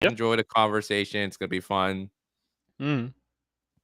Yeah. Enjoy the conversation. It's gonna be fun. Mm.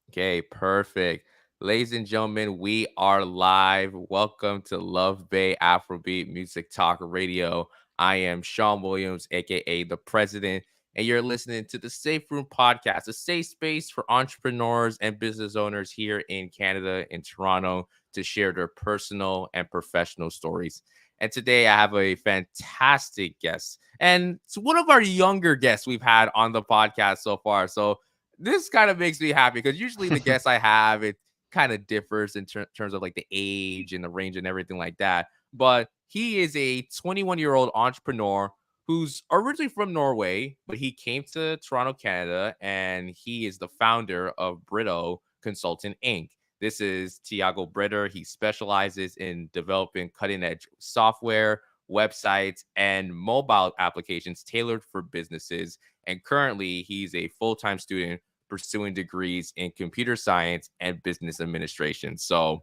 Okay, perfect. Ladies and gentlemen, we are live. Welcome to Love Bay Afrobeat Music Talk Radio. I am Sean Williams, aka the President, and you're listening to the Safe Room Podcast, a safe space for entrepreneurs and business owners here in Canada, in Toronto, to share their personal and professional stories. And today I have a fantastic guest, and it's one of our younger guests we've had on the podcast so far. So this kind of makes me happy because usually the guests I have, it kind of differs in terms of like the age and the range and everything like that. But he is a 21-year-old entrepreneur who's originally from Norway, but he came to Toronto, Canada, and he is the founder of BRITO Consultant Inc. This is Tiago Britter. He specializes in developing cutting edge software, websites, and mobile applications tailored for businesses. And currently, he's a full time student pursuing degrees in computer science and business administration. So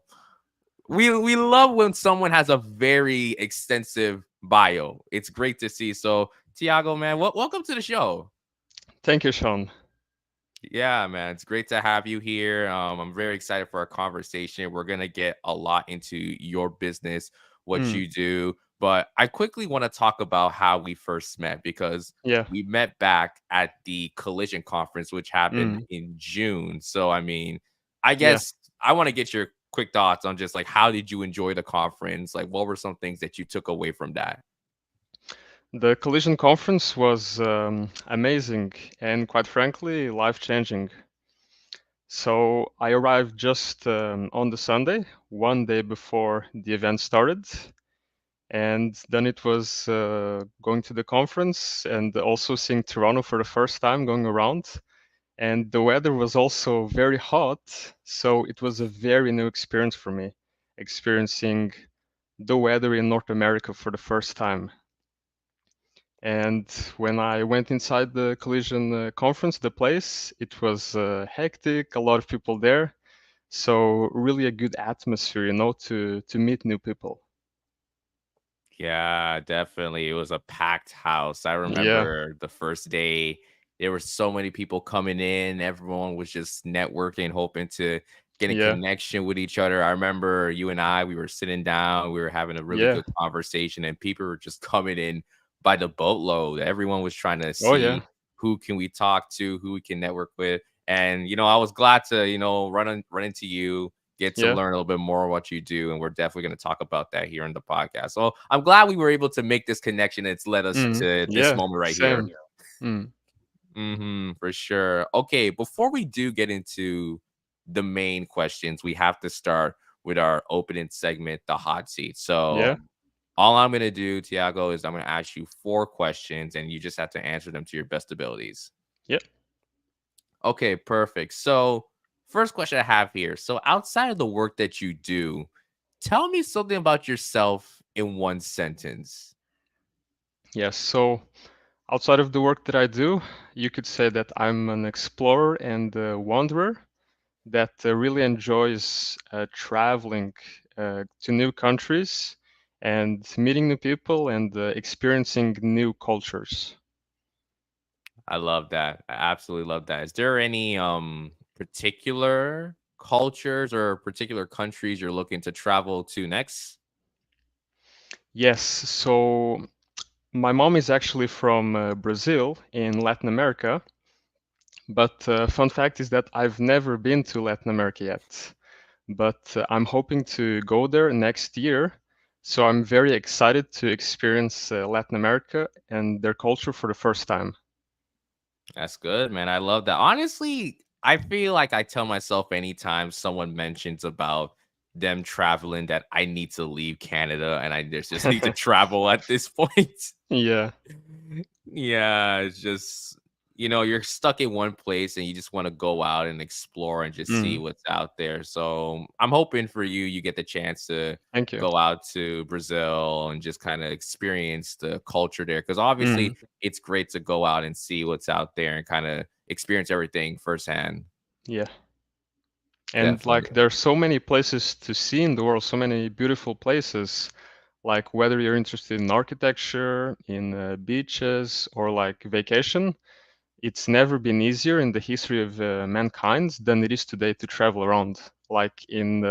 we love when someone has a very extensive bio. It's great to see. So Tiago, man, welcome to the show. Thank you, Sean. Yeah, man, it's great to have you here. I'm very excited for our conversation. We're gonna get a lot into your business, what Mm. you do, but I quickly want to talk about how we first met because Yeah. we met back at the Collision Conference, which happened Mm. in June. So, I mean, I Yeah. guess I want to get your quick thoughts on just like how did you enjoy the conference? Like, what were some things that you took away from that? The Collision conference was amazing and, quite frankly, life-changing. So I arrived just on the Sunday, one day before the event started, and then it was going to the conference and also seeing Toronto for the first time going around. And the weather was also very hot, so it was a very new experience for me, experiencing the weather in North America for the first time. And when I went inside the Collision conference, the place, it was hectic, a lot of people there. So really a good atmosphere, to meet new people. Yeah, definitely. It was a packed house. I Yeah, remember the first day, there were so many people coming in. Everyone was just networking, hoping to get a yeah, connection with each other. I remember you and I, we were sitting down, we were having a really yeah. good conversation, and people were just coming in by the boatload. Everyone was trying to Oh yeah, see who can we talk to, who we can network with. And I was glad to, run into you, get to yeah. learn a little bit more what you do. And we're definitely going to talk about that here in the podcast. So I'm glad we were able to make this connection. It's led us to this Yeah, moment right here. same. Mm. For sure. Okay, before we do get into the main questions, we have to start with our opening segment, the hot seat. So Yeah, all I'm going to do, Tiago, is I'm going to ask you 4 questions and you just have to answer them to your best abilities. yeah. Okay, perfect. So, first question I have here. So, outside of the work that you do, tell me something about yourself in one sentence. Yes. So outside of the work that I do, you could say that I'm an explorer and a wanderer that really enjoys traveling to new countries and meeting new people and experiencing new cultures. I love that. I absolutely love that. Is there any particular cultures or particular countries you're looking to travel to next? Yes, so my mom is actually from Brazil in Latin America, but fun fact is that I've never been to Latin America yet. But I'm hoping to go there next year. So I'm very excited to experience Latin America and their culture for the first time. That's good, man. I love that. Honestly, I feel like I tell myself anytime someone mentions about them traveling that I need to leave Canada and I just need to travel at this point. Yeah, Yeah, it's just you're stuck in one place and you just want to go out and explore and just see mm, what's out there. So I'm hoping for you, you get the chance to thank you. go out to Brazil and just kind of experience the culture there. Because Mm, obviously, it's great to go out and see what's out there and kind of experience everything firsthand. yeah. And like Definitely. there's so many places to see in the world, so many beautiful places. Like whether you're interested in architecture, in beaches, or like vacation, it's never been easier in the history of mankind than it is today to travel around. Like in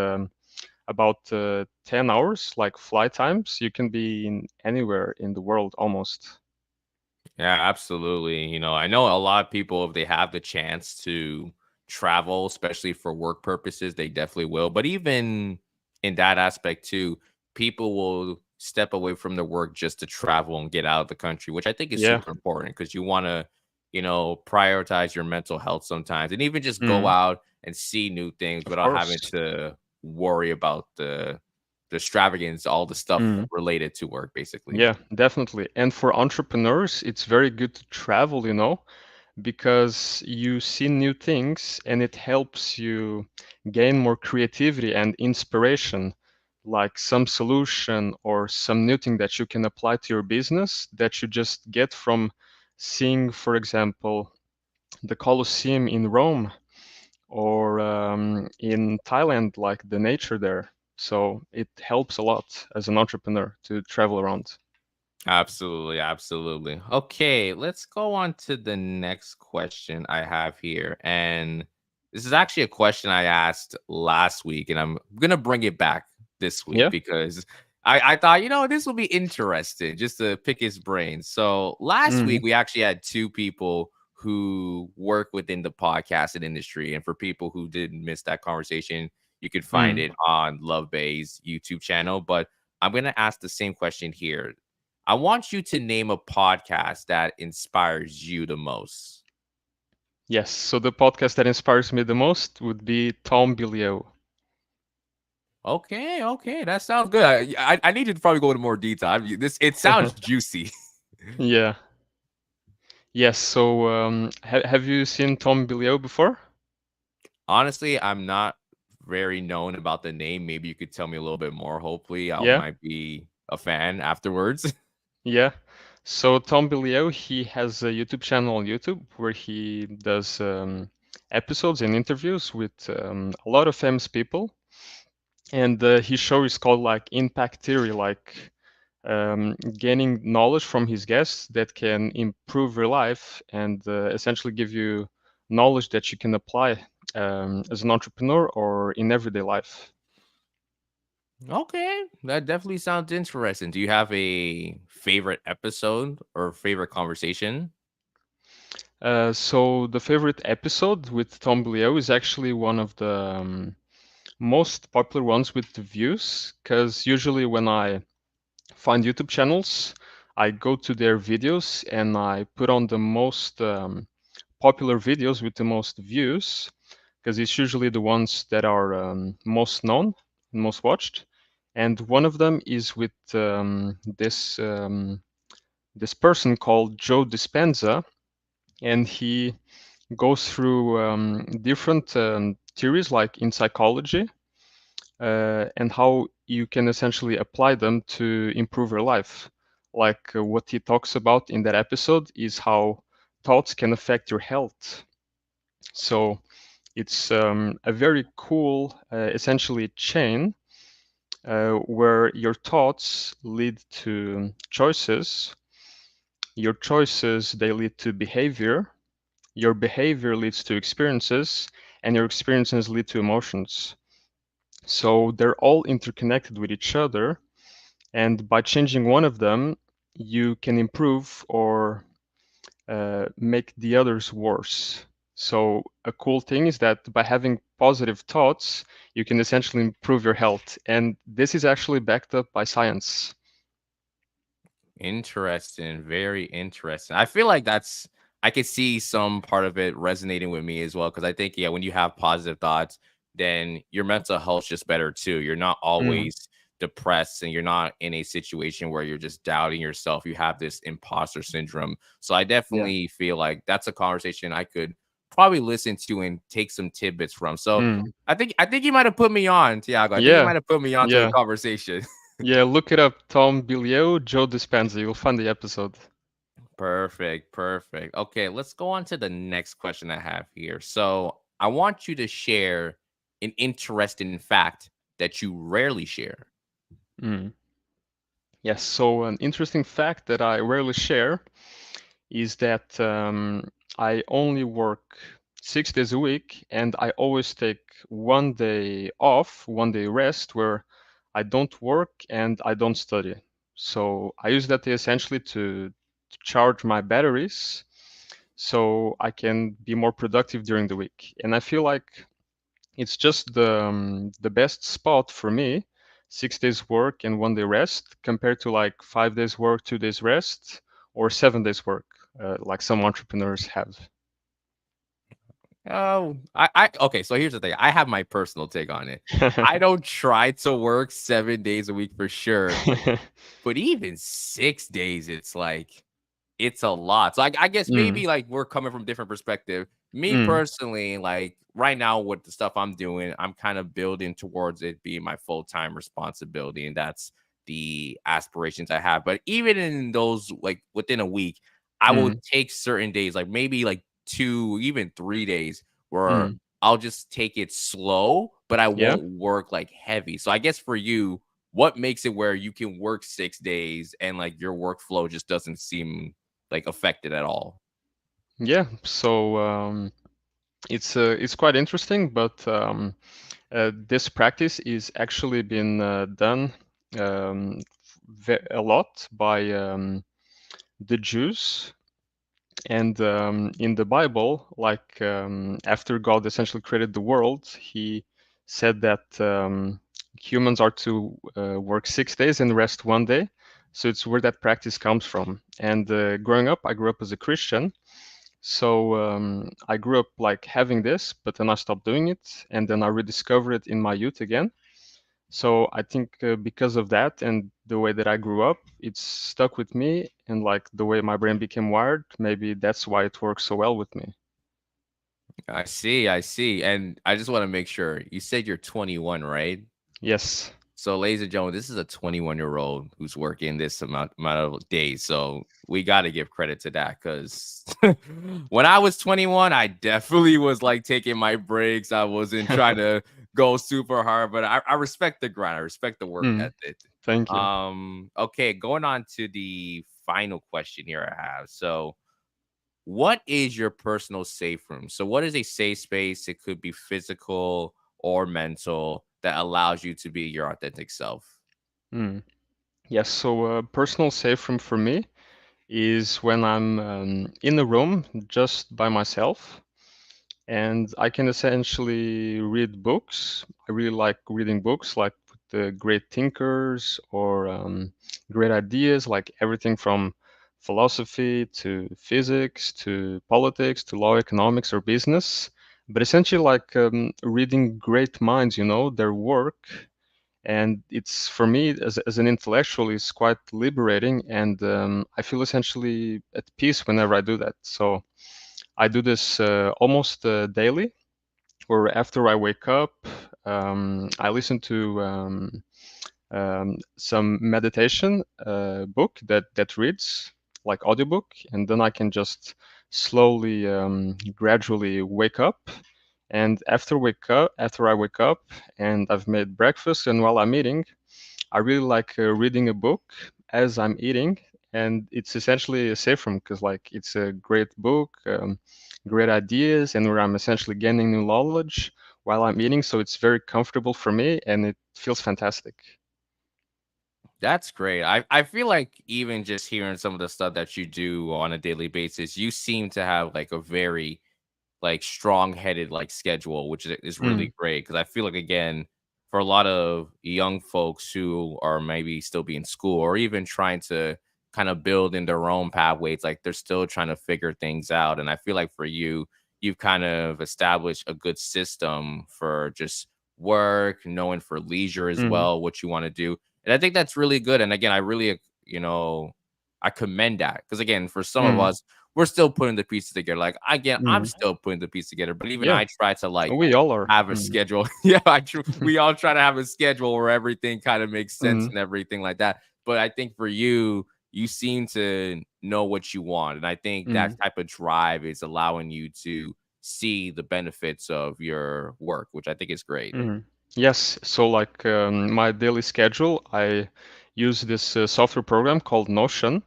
about 10 hours, like flight times, you can be in anywhere in the world almost. Yeah, absolutely. I know a lot of people, if they have the chance to travel, especially for work purposes, they definitely will. But even in that aspect too, people will step away from their work just to travel and get out of the country, which I think is Yeah, super important because you want to, prioritize your mental health sometimes and even just go mm, out and see new things of without having course. to worry about the extravagance, all the stuff Mm. related to work, basically. Yeah, definitely. And for entrepreneurs, it's very good to travel, because you see new things and it helps you gain more creativity and inspiration, like some solution or some new thing that you can apply to your business that you just get from seeing, for example, the Colosseum in Rome or in Thailand, like the nature there. So it helps a lot as an entrepreneur to travel around. Absolutely, absolutely. Okay, let's go on to the next question I have here. And this is actually a question I asked last week, and I'm gonna bring it back this week Yeah. because I thought, this will be interesting just to pick his brain. So last Mm, week we actually had two people who work within the podcasting industry. And for people who didn't miss that conversation, you could find mm. it on Love Bay's YouTube channel. But I'm gonna ask the same question here. I want you to name a podcast that inspires you the most. Yes. So the podcast that inspires me the most would be Tom Bilio. Okay, okay, that sounds good. I need you to probably go into more detail. This it sounds juicy. Yeah. Yes. So have you seen Tom Bilio before? Honestly, I'm not very known about the name. Maybe you could tell me a little bit more. Hopefully, I Yeah. might be a fan afterwards. Yeah. So Tom Bilio, he has a YouTube channel on YouTube where he does episodes and interviews with a lot of famous people, and his show is called like Impact Theory, like gaining knowledge from his guests that can improve your life and essentially give you knowledge that you can apply as an entrepreneur or in everyday life. Okay, that definitely sounds interesting. Do you have a favorite episode or favorite conversation? So the favorite episode with Tom Bleo is actually one of the most popular ones with the views, because usually when I find YouTube channels, I go to their videos and I put on the most popular videos with the most views, because it's usually the ones that are most known, most watched. And one of them is with this person called Joe Dispenza, and he goes through different theories like in psychology and how you can essentially apply them to improve your life. Like what he talks about in that episode is how thoughts can affect your health. So it's a very cool, essentially, chain where your thoughts lead to choices. Your choices, they lead to behavior. Your behavior leads to experiences, and your experiences lead to emotions. So they're all interconnected with each other, and by changing one of them, you can improve or make the others worse. So a cool thing is that by having positive thoughts, you can essentially improve your health, and this is actually backed up by science. Interesting, very interesting. I feel like I could see some part of it resonating with me as well because I think, yeah, when you have positive thoughts, then your mental health's just better too. You're not Mm, always depressed and you're not in a situation where you're just doubting yourself. You have this imposter syndrome. So I yeah. definitely feel like that's a conversation I could probably listen to and take some tidbits from. So Mm, I think you might have put me on, Tiago. I think you yeah. might have put me on to the Yeah. conversation. Yeah. Look it up. Tom Bilio, Joe Dispenza. You'll find the episode. Perfect, perfect. Okay, let's go on to the next question I have here. So, I want you to share an interesting fact that you rarely share. Mm. Yes. So an interesting fact that I rarely share is that I only work 6 days a week, and I always take one day off, one day rest, where I don't work and I don't study. So I use that day essentially to charge my batteries so I can be more productive during the week. And I feel like it's just the best spot for me, 6 days work and one day rest, compared to like 5 days work, 2 days rest, or 7 days work, like some entrepreneurs have. Oh, okay. So here's the thing. I have my personal take on it. I don't try to work 7 days a week for sure, but even 6 days, it's like it's a lot. So I guess Mm, maybe like we're coming from different perspective. Me mm, personally, like right now with the stuff I'm doing, I'm kind of building towards it being my full-time responsibility. And that's the aspirations I have. But even in those, like within a week, I will mm, take certain days, like maybe like 2, even 3 days, where mm. I'll just take it slow, but I Yeah, won't work like heavy. So I guess for you, what makes it where you can work 6 days and like your workflow just doesn't seem like affected at all? yeah. So it's quite interesting, but this practice is actually been done um, a lot by the Jews. And in the Bible, like after God essentially created the world, He said that humans are to work 6 days and rest one day. So it's where that practice comes from. And growing up, I grew up as a Christian. So I grew up like having this, but then I stopped doing it. And then I rediscovered it in my youth again. So I think because of that and the way that I grew up, it's stuck with me, and like the way my brain became wired, maybe that's why it works so well with me. I see, I see. And I just want to make sure you said you're 21, right? Yes. So, ladies and gentlemen, this is a 21-year-old who's working this amount of days. So we got to give credit to that because when I was 21, I definitely was like taking my breaks. I wasn't trying to go super hard, but I respect the grind. I respect the work Mm, ethic. thank you. Okay, going on to the final question here I have. So, what is your personal safe room? So, what is a safe space? It could be physical or mental that allows you to be your authentic self. Mm. Yes, so personal safe room for me is when I'm in a room just by myself, and I can essentially read books. I really like reading books, like the great thinkers or great ideas, like everything from philosophy to physics to politics to law, economics, or business. But essentially, like reading great minds, their work. And it's for me as an intellectual, is quite liberating, and I feel essentially at peace whenever I do that. So I do this almost daily, or after I wake up, I listen to some meditation book that reads like audiobook, and then I can just slowly, gradually wake up. And after I wake up and I've made breakfast, and while I'm eating, I really like reading a book as I'm eating, and it's essentially a safe room because like it's a great book, great ideas, and where I'm essentially gaining new knowledge while I'm eating. So it's very comfortable for me, and it feels fantastic. That's great. I feel like even just hearing some of the stuff that you do on a daily basis, you seem to have like a very like strong-headed like schedule, which is Mm, really great because I feel like again, for a lot of young folks who are maybe still be in school or even trying to kind of build in their own pathways, like they're still trying to figure things out. And I feel like for you, you've kind of established a good system for just work, knowing for leisure as mm, well, what you want to do. And I think that's really good. And again, I really, I commend that because again, for some of mm, us, we're still putting the pieces together. Like again, I'm mm. still putting the piece together, but even Yeah, I try to like we all are. have a Mm, schedule. Yeah, we all try to have a schedule where everything kind of makes sense mm, and everything like that. But I think for you, you seem to know what you want, and I think that mm, type of drive is allowing you to see the benefits of your work, which I think is great. mm. Yes, so like my daily schedule, I use this software program called Notion,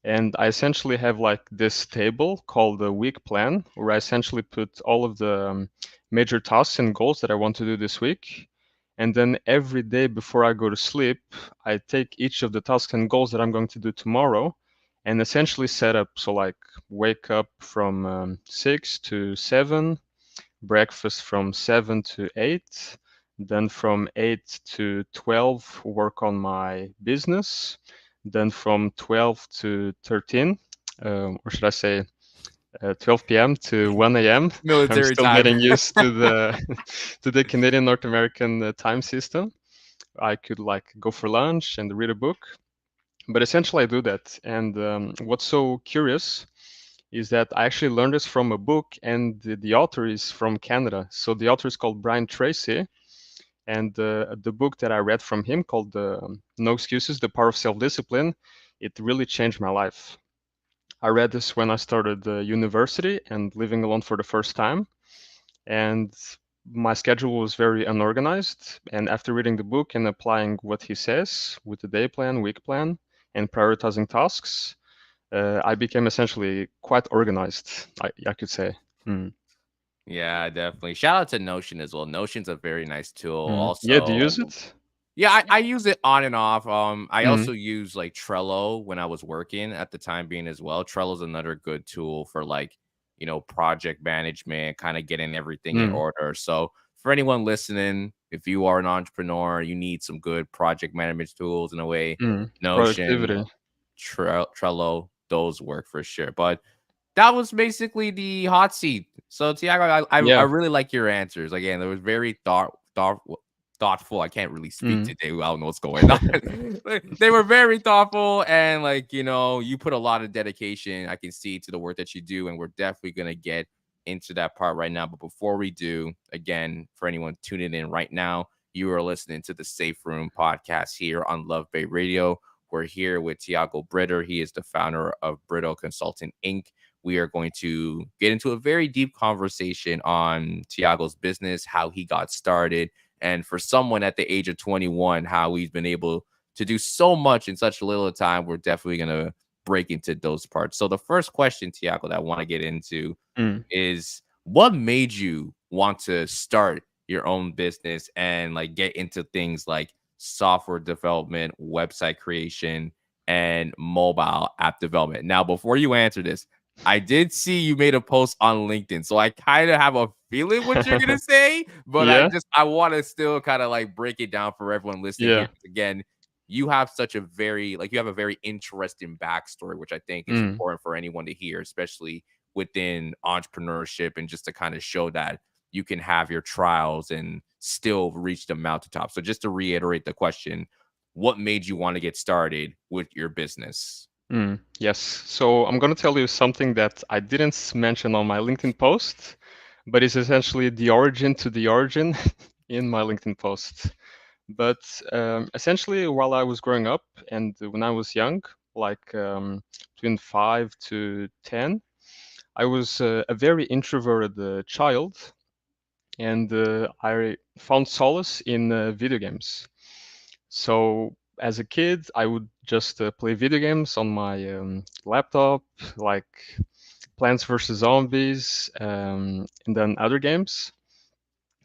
And I essentially have like this table called the week plan, where I essentially put all of the major tasks and goals that I want to do this week. And then every day before I go to sleep, I take each of the tasks and goals that I'm going to do tomorrow and essentially set up. So, like, wake up from 6 to 7, breakfast from 7 to 8, then from 8 to 12, work on my business, then from 12 to 13, or should I say 12 p.m. to 1 a.m. I'm Military still time. getting used to the to the Canadian North American time system. I could like go for lunch and read a book, but essentially I do that. And what's so curious is that I actually learned this from a book, and the author is from Canada. So the author is called Brian Tracy, and the book that I read from him called No Excuses: The Power of Self-Discipline, it really changed my life. I read this when I started university and living alone for the first time, and my schedule was very unorganized. And after reading the book and applying what he says with the day plan, week plan, and prioritizing tasks, I became essentially quite organized, I could say. Mm. Yeah, definitely. Shout out to Notion as well. Notion's a very nice tool. Mm. Yeah, do you Also, use it? yeah, I use it on and off. I Mm. also use like Trello when I was working at the time being as well. Trello's another good tool for like, project management, kind of getting everything in Mm. order. So for anyone listening, if you are an entrepreneur, you need some good project management tools in a way. Mm. Notion, Productivity. Trello, those work for sure. But that was basically the hot seat. So Tiago, I Yeah. really like your answers. Again, it was very thoughtful. I can't really speak Mm. today. I don't know what's going on. They were very thoughtful, and like you put a lot of dedication. I can see to the work that you do, and we're definitely gonna get into that part right now. But before we do, again, for anyone tuning in right now, you are listening to the Safe Room podcast here on Love Bay Radio. We're here with Tiago Britter. He is the founder of BRITO Consulting Inc. We are going to get into a very deep conversation on Tiago's business, how he got started, and for someone at the age of 21, how he's been able to do so much in such a little time. We're definitely going to break into those parts. So, the first question, Tiago, that I want to get into Mm. is what made you want to start your own business and like get into things like software development, website creation, and mobile app development? Now, before you answer this, I did see you made a post on LinkedIn, so I kind of have a feeling what you're gonna say, but Yeah. I want to still kind of like break it down for everyone listening here. Yeah. 'Cause again, you have such a very like you have a very interesting backstory, which I think is Mm. important for anyone to hear, especially within entrepreneurship, and just to kind of show that you can have your trials and still reach the mountaintop. So just to reiterate the question, what made you want to get started with your business? Mm. Yes. So I'm going to tell you something that I didn't mention on my LinkedIn post, but it's essentially the origin to the origin in my LinkedIn post. But essentially, while I was growing up and when I was young, like between 5 to 10, I was a very introverted child, and I found solace in video games. So as a kid, I would just play video games on my laptop, like Plants vs Zombies, and then other games.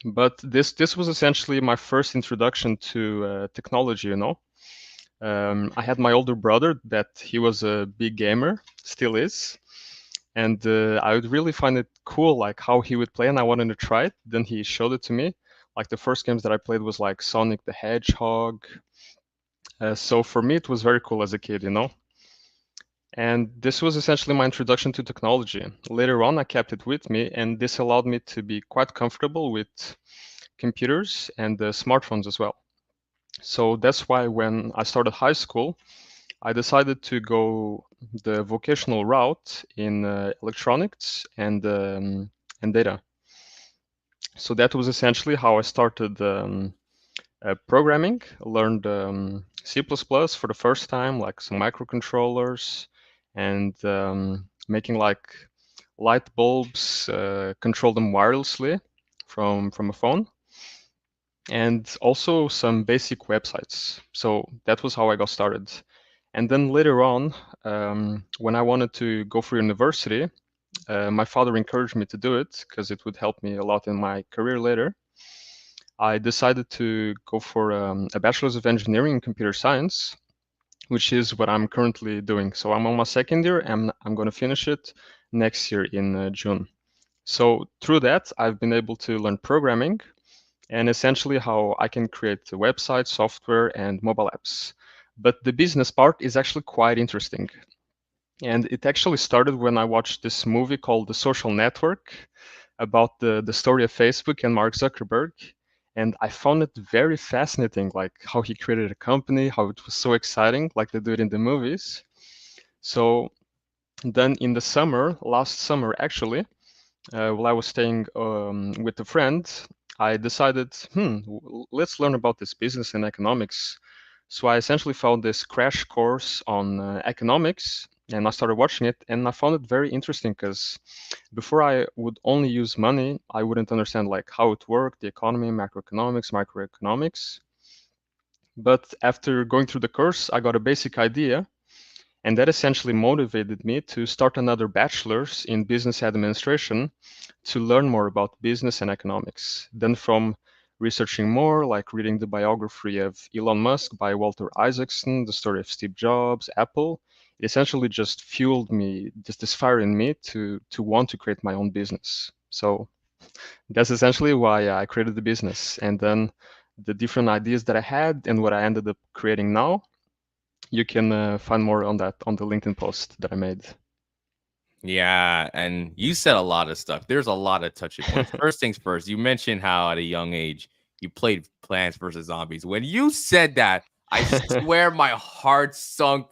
But this was essentially my first introduction to technology. I had my older brother that he was a big gamer, still is, and I would really find it cool, like how he would play, and I wanted to try it. Then he showed it to me. Like the first games that I played was like Sonic the Hedgehog. So for me, it was very cool as a kid. And this was essentially my introduction to technology. Later on, I kept it with me, and this allowed me to be quite comfortable with computers and smartphones as well. So that's why when I started high school, I decided to go the vocational route in electronics and data. So that was essentially how I started programming. Learned C++ for the first time, like some microcontrollers, and making like light bulbs, control them wirelessly from a phone, and also some basic websites. So that was how I got started. And then later on, when I wanted to go for university, my father encouraged me to do it because it would help me a lot in my career later. I decided to go for a bachelor's of engineering in computer science, which is what I'm currently doing. So I'm on my second year, and I'm going to finish it next year in June. So through that, I've been able to learn programming and essentially how I can create websites, software, and mobile apps. But the business part is actually quite interesting. And it actually started when I watched this movie called The Social Network about the story of Facebook and Mark Zuckerberg. And I found it very fascinating, like how he created a company, how it was so exciting, like they do it in the movies. So then in the summer, last summer actually, while I was staying with a friend, I decided, let's learn about this business and economics. So I essentially found this crash course on economics and I started watching it and I found it very interesting because before I would only use money, I wouldn't understand like how it worked, the economy, macroeconomics, microeconomics. But after going through the course, I got a basic idea and that essentially motivated me to start another bachelor's in business administration to learn more about business and economics. Then, from researching more, like reading the biography of Elon Musk by Walter Isaacson, the story of Steve Jobs, Apple, it essentially just fueled me, just this fire in me to want to create my own business. So that's essentially why I created the business. And then the different ideas that I had and what I ended up creating now, you can find more on that on the LinkedIn post that I made. Yeah, and you said a lot of stuff. There's a lot of touching points. First things first, you mentioned how at a young age you played Plants vs. Zombies. When you said that, I swear my heart sunk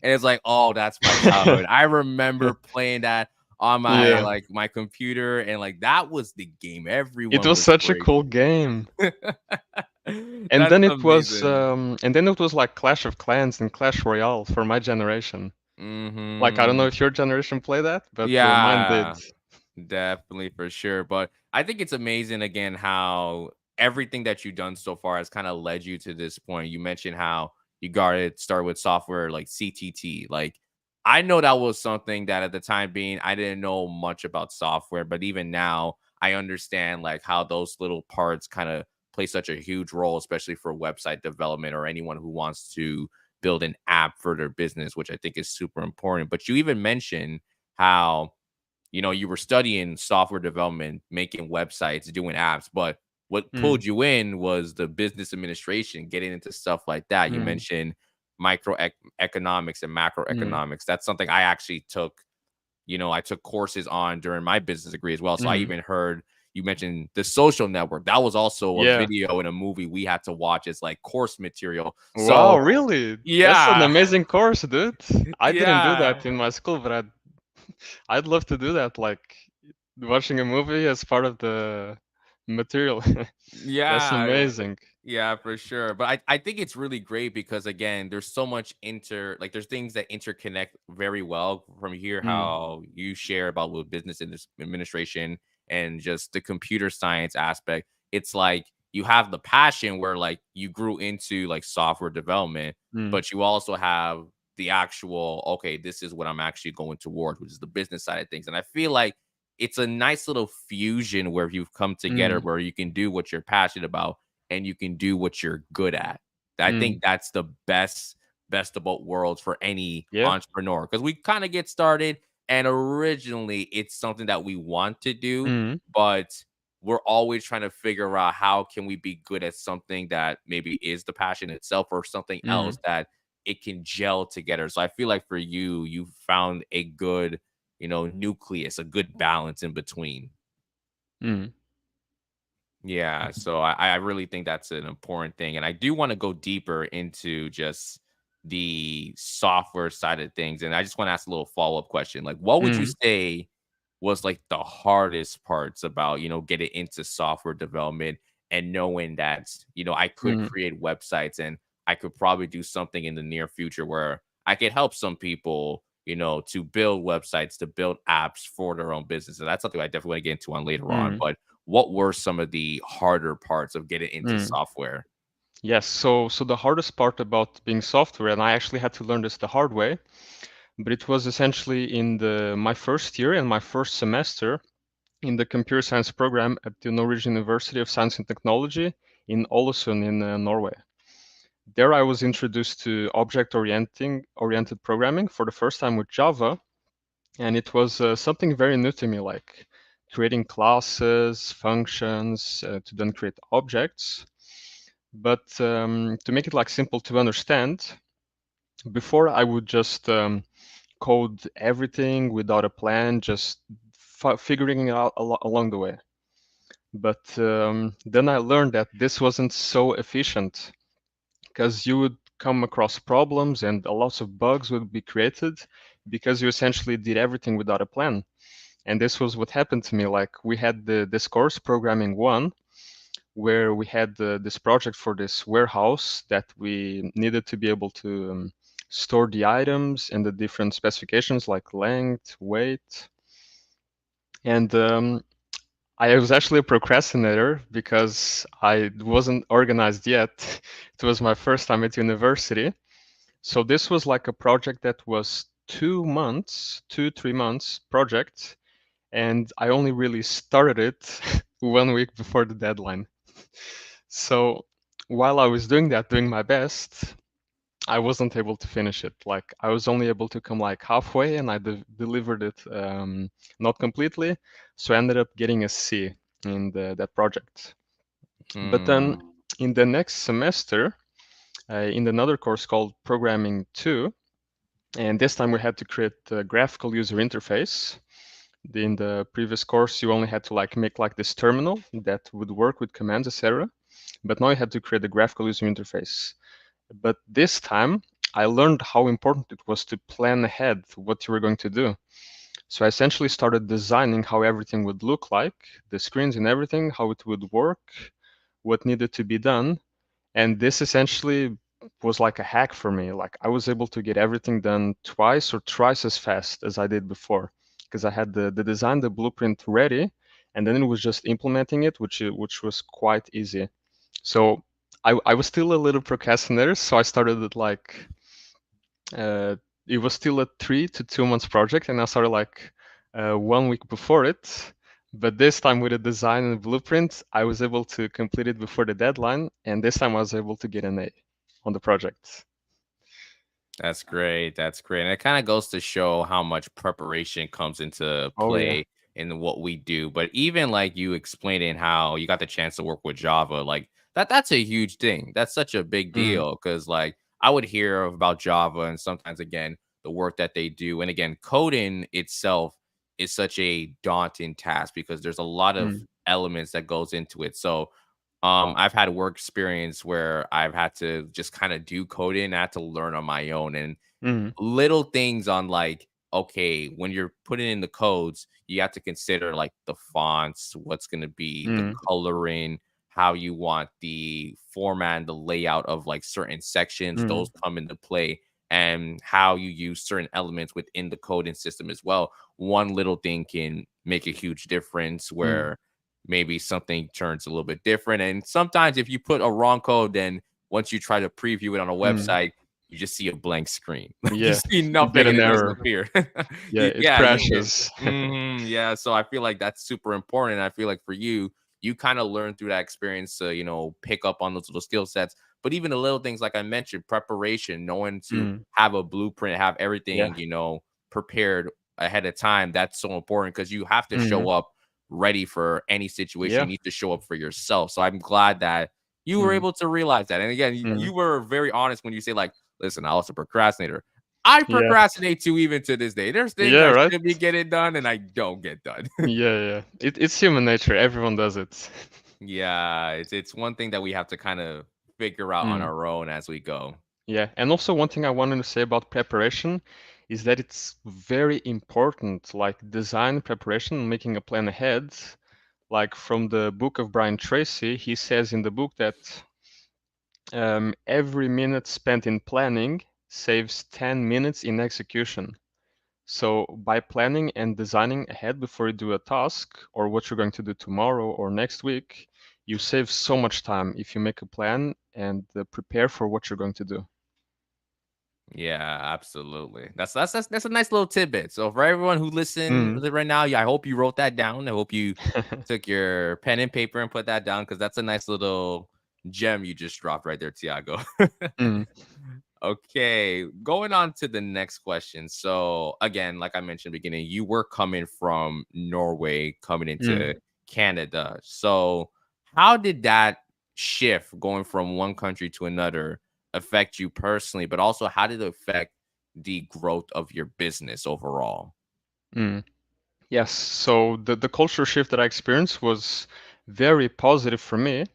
and it's like, oh, that's my childhood. I remember playing that on my Yeah, like my computer and like that was the game it everyone was was such a playing. cool game. That's amazing. And then it was like Clash of Clans and Clash Royale for my generation. Like I don't know Mhm. if your generation played that, but mine did. Yeah. Definitely for sure. But I think it's amazing again how everything that you've done so far has kind of led you to this point. You mentioned how you got it start with software like CTT. Like I know that was something that at the time being I didn't know much about software, but even now I understand like how those little parts kind of play such a huge role, especially for website development or anyone who wants to build an app for their business, which I think is super important. But you even mentioned how you were studying software development, making websites, doing apps, but what Mm, pulled you in was the business administration, getting into stuff like that. You mm, mentioned microeconomics and mm, macroeconomics. That's something I actually took. I took courses on during my business degree as well. So I mm. even heard you mentioned the social network. That was also a Yeah. video and a movie we had to watch as like course material. Wow, So really? That's an yeah, amazing course, dude. I didn't do yeah. that in my school, but I'd love to do that, like watching a movie as part of the material. That's Yeah, amazing. yeah, for sure. But I think it's really great because again, there's so much there's things that interconnect very well from here Mm, how you share about with business administration and just the computer science aspect. It's like you have the passion where like you grew into like software development, mm, but you also have the actual okay, this is what I'm actually going towards, which is the business side of things. And I feel like it's a nice little fusion where you've come together mm, where you can do what you're passionate about and you can do what you're good at. I think mm. that's the best of both worlds for any Yeah. entrepreneur because we kind of get started and originally it's something that we want to do, Mm, but we're always trying to figure out how can we be good at something that maybe is the passion itself or something else mm, that it can gel together. So I feel like for you, you found a good, nucleus, a good balance in between. mm, Yeah, so I really think that's an important thing. And I do want to go deeper into just the software side of things. And I just want to ask a little follow-up question. Like, what would you mm, say was like the hardest parts about, getting into software development and knowing that, I could mm, create websites and I could probably do something in the near future where I could help some people, to build websites, to build apps for their own business. And that's something I definitely want to get into on later on. mm, But what were some of the harder parts of getting into mm. software? Yes, so the hardest part about being software, and I actually had to learn this the hard way, but it was essentially in the my first year and my first semester in the computer science program at the Norwegian University of Science and Technology in Ålesund in Norway. There I was introduced to oriented programming for the first time with Java, and it was something very new to me, like creating classes, functions, to then create objects. But to make it like simple to understand, before I would just code everything without a plan, just figuring it out along the way. But then I learned that this wasn't so efficient because you would come across problems and a lot of bugs would be created because you essentially did everything without a plan. And this was what happened to me. Like we had this course, Programming 1, where we had this project for this warehouse that we needed to be able to store the items and the different specifications like length, weight. And I was actually a procrastinator because I wasn't organized yet. It was my first time at university. So this was like a project that was 2 months, 3 months project, and I only really started it 1 week before the deadline. So while I was doing that, doing my best, I wasn't able to finish it. Like I was only able to come like halfway, and I delivered it not completely. So I ended up getting a C in that project. But then Hmm. in the next semester, in another course called Programming 2, and this time we had to create a graphical user interface. In the previous course, you only had to like make like this terminal that would work with commands, etc. But now you had to create a graphical user interface. But this time, I learned how important it was to plan ahead what you were going to do. So I essentially started designing how everything would look like, the screens and everything, how it would work, what needed to be done. And this essentially was like a hack for me. Like I was able to get everything done twice or thrice as fast as I did before because I had the design, the blueprint ready, and then it was just implementing it, which was quite easy. So I was still a little procrastinator, so I started it like uh, it was still a 3 to 2 months project, and I started like 1 week before it. But this time with the design and blueprint, I was able to complete it before the deadline, and this time I was able to get an A on the project. That's great. That's great. And it kind of goes to show how much preparation comes into Oh yeah. play in what we do. But even like you explaining how you got the chance to work with Java, like that's a huge thing. That's such a big Mm, deal because like I would hear about Java and sometimes again the work that they do. And again, coding itself is such a daunting task because there's a lot of mm, elements that goes into it. So I've had work experience where I've had to just kind of do coding. I had to learn on my own and mm, little things on like, okay, when you're putting in the codes, you have to consider like the fonts, what's going to be the mm, coloring, how you want the format and the layout of like certain sections, those mm, come into play, and how you use certain elements within the coding system as well. One little thing can make a huge difference mm, where maybe something turns a little bit different. And sometimes if you put a wrong code, then once you try to preview it on a mm. website, you just see a blank screen. Like you Yeah, see you get nothing and an it doesn't error. appear. Yeah, it Yeah, you get crashes. yeah. So I feel like that's super important. I feel like for you, you kind of learn through that experience to, pick up on those little skill sets. But even the little things like I mentioned, preparation, knowing to Mm, have a blueprint, have yeah. everything, prepared ahead of time. That's so important because you have to Mm, show up ready for any situation. yeah. You need to show up for yourself. So I'm glad that you were Mm, able to realize that. And again, mm, you were very honest when you say like, listen, I was a procrastinator. I yeah. procrastinate too, even to this day. There's things Yeah, I right? should be getting done and I don't get done. Yeah, yeah. It's human nature. Everyone does it. Yeah, it's one thing that we have to kind of figure out on Mm, our own as we go. yeah. And also one thing I wanted to say about preparation is that it's very important, like design preparation, making a plan ahead. Like from the book of Brian Tracy, he says in the book that every minute spent in planning saves 10 minutes in execution. So by planning and designing ahead before you do a task or what you're going to do tomorrow or next week, you save so much time if you make a plan and prepare for what you're going to do. Yeah, absolutely. That's a nice little tidbit. So for everyone who listen Mm. right now, yeah, I hope you wrote that down. I hope you took your pen and paper and put that down because that's a nice little gem you just dropped right there, Tiago. Mm. Okay, going on to the next question. So again, like I mentioned in the beginning, you were coming from Norway, coming into Mm. Canada. So how did that shift going from one country to another affect you personally, but also how did it affect the growth of your business overall? Mm. Yes, so the culture shift that I experienced was very positive for me,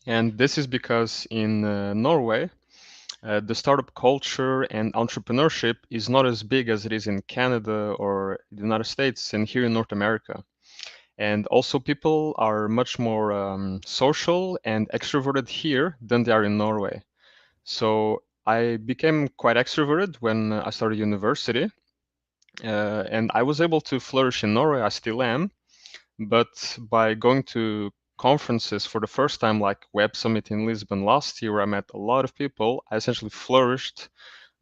and this is because in Norway, the startup culture and entrepreneurship is not as big as it is in Canada or the United States and here in North America. And also, people are much more social and extroverted here than they are in Norway. So I became quite extroverted when I started university, and I was able to flourish in Norway. I still am, but by going to conferences for the first time, like Web Summit in Lisbon last year, where I met a lot of people, I essentially flourished,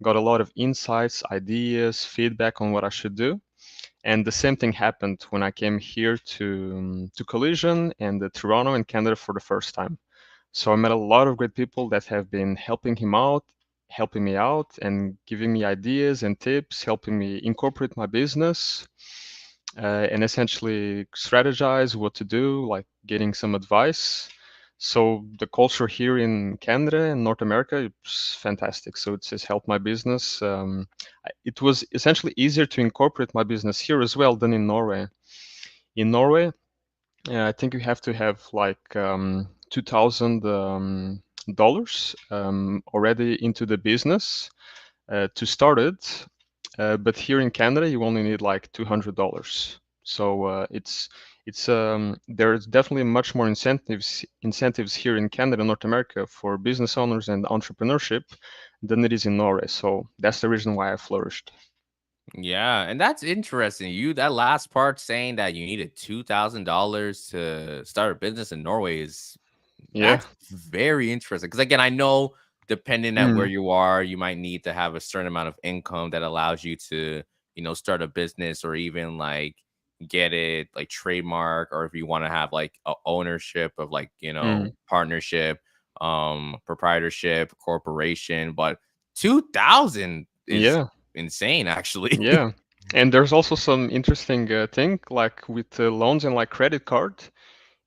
got a lot of insights, ideas, feedback on what I should do. And the same thing happened when I came here to Collision and Toronto in Canada for the first time. So I met a lot of great people that have been helping me out, and giving me ideas and tips, helping me incorporate my business, and essentially strategize what to do, like getting some advice. So the culture here in Canada and North America is fantastic. So it's just helped my business. It was essentially easier to incorporate my business here as well than in Norway. In Norway, I think you have to have like $2,000 dollars already into the business to start it. But here in Canada, you only need like $200. So there's definitely much more incentives here in Canada and North America for business owners and entrepreneurship than it is in Norway. So that's the reason why I flourished. Yeah, and that's interesting. You that last part saying that you needed $2,000 to start a business in Norway is Yeah. that's very interesting. Because again, I know depending on where Mm, you are, you might need to have a certain amount of income that allows you to, start a business or even like get it like trademark, or if you want to have like a ownership of like, mm. partnership, proprietorship, corporation. But 2,000 is Yeah. insane actually. Yeah. And there's also some interesting thing like with loans and like credit card.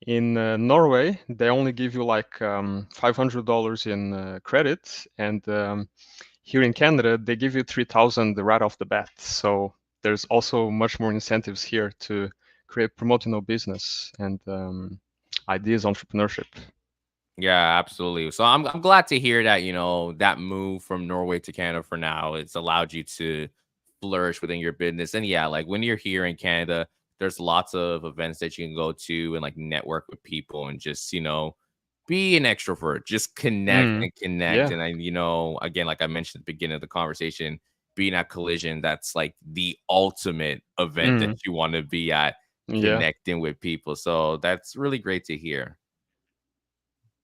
In Norway, they only give you like $500 in credit, and here in Canada, they give you 3,000 right off the bat. So there's also much more incentives here to create, promote, business and ideas, entrepreneurship. Yeah, absolutely. So I'm glad to hear that, that move from Norway to Canada for now, it's allowed you to flourish within your business. And yeah, like when you're here in Canada, there's lots of events that you can go to and like network with people and just, be an extrovert, just connect Mm, and connect. yeah. And again, like I mentioned at the beginning of the conversation, being at Collision, that's like the ultimate event that Mm, you want to be at, yeah. connecting with people. So that's really great to hear.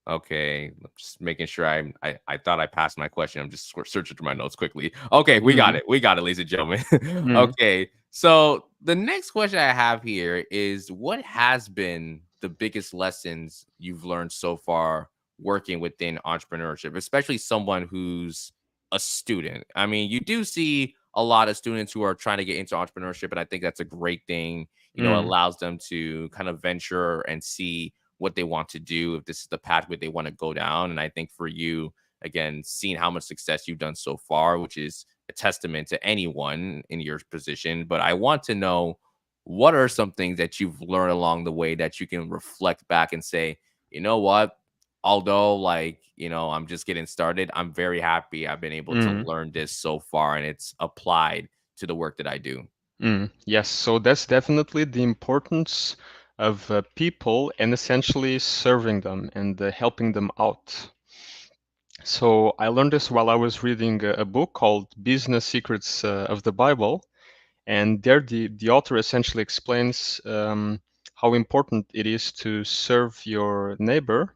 Okay, just making sure I thought I passed my question. I'm just searching through my notes quickly. Okay, we got Mm, it. We got it, ladies and gentlemen. mm, Okay, so the next question I have here is what has been the biggest lessons you've learned so far working within entrepreneurship, especially someone who's a student? I mean, you do see a lot of students who are trying to get into entrepreneurship, and I think that's a great thing. mm, Allows them to kind of venture and see what they want to do, if this is the pathway they want to go down. And I think for you, again, seeing how much success you've done so far, which is a testament to anyone in your position. But I want to know what are some things that you've learned along the way that you can reflect back and say, you know what? Although, like, I'm just getting started, I'm very happy I've been able to mm, learn this so far and it's applied to the work that I do. Yes, so that's definitely the importance of people and essentially serving them and helping them out. So I learned this while I was reading a book called Business Secrets of the Bible, and there the author essentially explains how important it is to serve your neighbor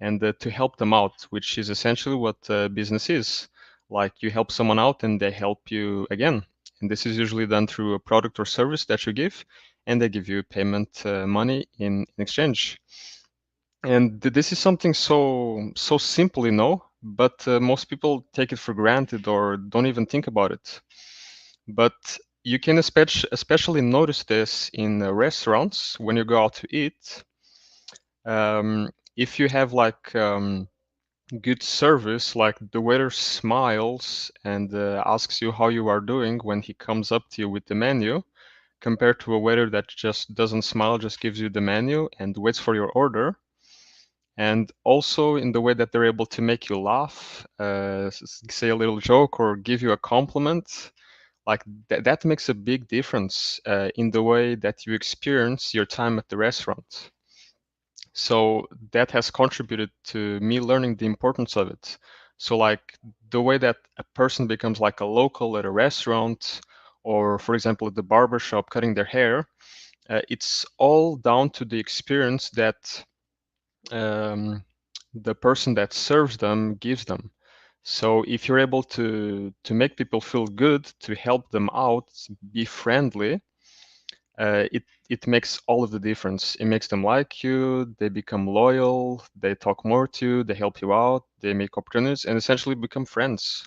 and to help them out, which is essentially what business is. Like you help someone out and they help you again. And this is usually done through a product or service that you give, and they give you payment money in exchange. And this is something so simple, but most people take it for granted or don't even think about it. But you can especially notice this in restaurants when you go out to eat. If you have like good service, like the waiter smiles and asks you how you are doing when he comes up to you with the menu, compared to a waiter that just doesn't smile, just gives you the menu and waits for your order. And also in the way that they're able to make you laugh, say a little joke or give you a compliment, like that makes a big difference in the way that you experience your time at the restaurant. So that has contributed to me learning the importance of it. So like the way that a person becomes like a local at a restaurant, or for example at the barber shop cutting their hair, it's all down to the experience that um, the person that serves them gives them. So if you're able to make people feel good, to help them out, be friendly, it makes all of the difference. It makes them like you, they become loyal, they talk more to you, they help you out, they make opportunities, and essentially become friends.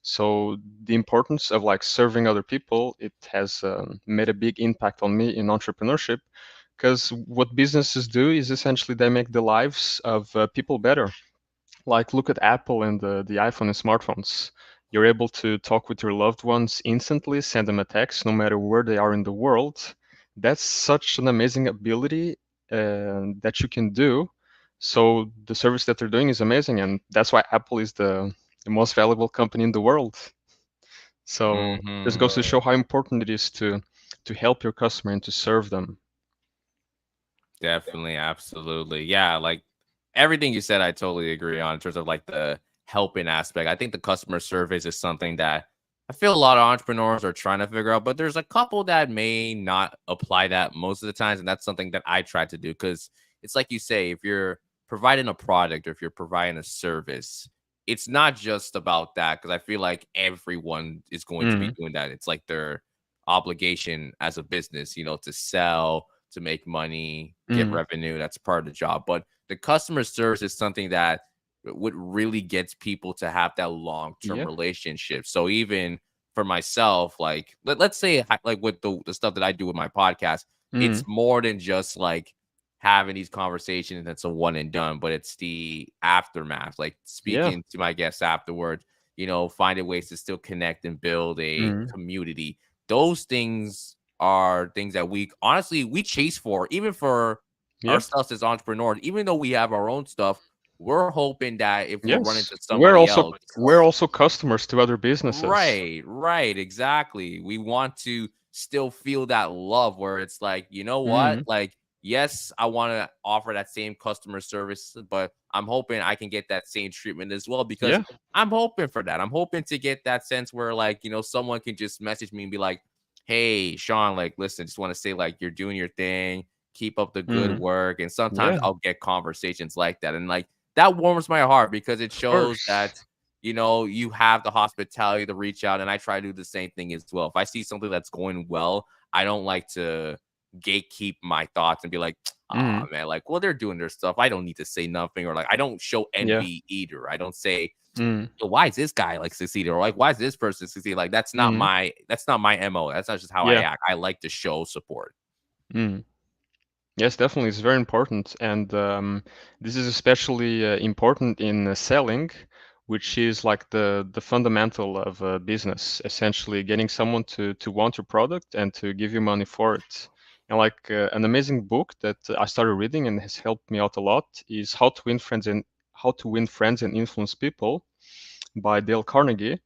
So the importance of like serving other people, it has made a big impact on me in entrepreneurship, because what businesses do is essentially they make the lives of people better. Like look at Apple and the iPhone and smartphones. You're able to talk with your loved ones instantly, send them a text no matter where they are in the world. That's such an amazing ability that you can do. So the service that they're doing is amazing, and that's why Apple is the most valuable company in the world. So this Hmm. goes to show how important it is to help your customer and to serve them. Definitely, absolutely. Yeah, like everything you said, I totally agree on in terms of like the helping aspect. I think the customer service is something that I feel a lot of entrepreneurs are trying to figure out, but there's a couple that may not apply that most of the times. And that's something that I try to do because it's like you say, if you're providing a product or if you're providing a service, it's not just about that because I feel like everyone is going to be Mm, doing that. It's like their obligation as a business, to sell, to make money, get mm, revenue. That's part of the job. But the customer service is something that what really gets people to have that long term yeah. relationship. So even for myself, like let's say like with the stuff that I do with my podcast, it's Mm, more than just like having these conversations and it's a one and done, but it's the aftermath, like yeah. speaking to my guests afterwards, finding ways to still connect and build a Mm, community. Those things are things that we honestly we chase for, even for yeah. ourselves as entrepreneurs. Even though we have our own stuff, we're hoping that if we're running Yes. to We're somebody also else, we're also customers to other businesses. right, right, exactly. We want to still feel that love where it's like, you know what? Mm, Like, yes, I want to offer that same customer service, but I'm hoping I can get that same treatment as well because yeah. I'm hoping for that. I'm hoping to get that sense where, like, someone can just message me and be like, hey, Sean, like, listen, just want to say, like, you're doing your thing, keep up the good Mm, work. And sometimes yeah. I'll get conversations like that. And, like, that warms my heart because it Of shows course. that you have the hospitality to reach out. And I try to do the same thing as well. If I see something that's going well, I don't like to gatekeep my thoughts and be like, oh Mm, man, like, well, they're doing their stuff. I don't need to say nothing. Or like, I don't show yeah. envy either. I don't say, Mm, "Yo, why is this guy like succeeding? Or like, why is this person succeeding? Like, mm, that's not my MO. That's not just how I yeah. act. I like to show support. Mm. Yes, definitely. It's very important. And this is especially important in selling, which is like the fundamental of business, essentially getting someone to want your product and to give you money for it. And like an amazing book that I started reading and has helped me out a lot is How to Win Friends and Influence People by Dale Carnegie.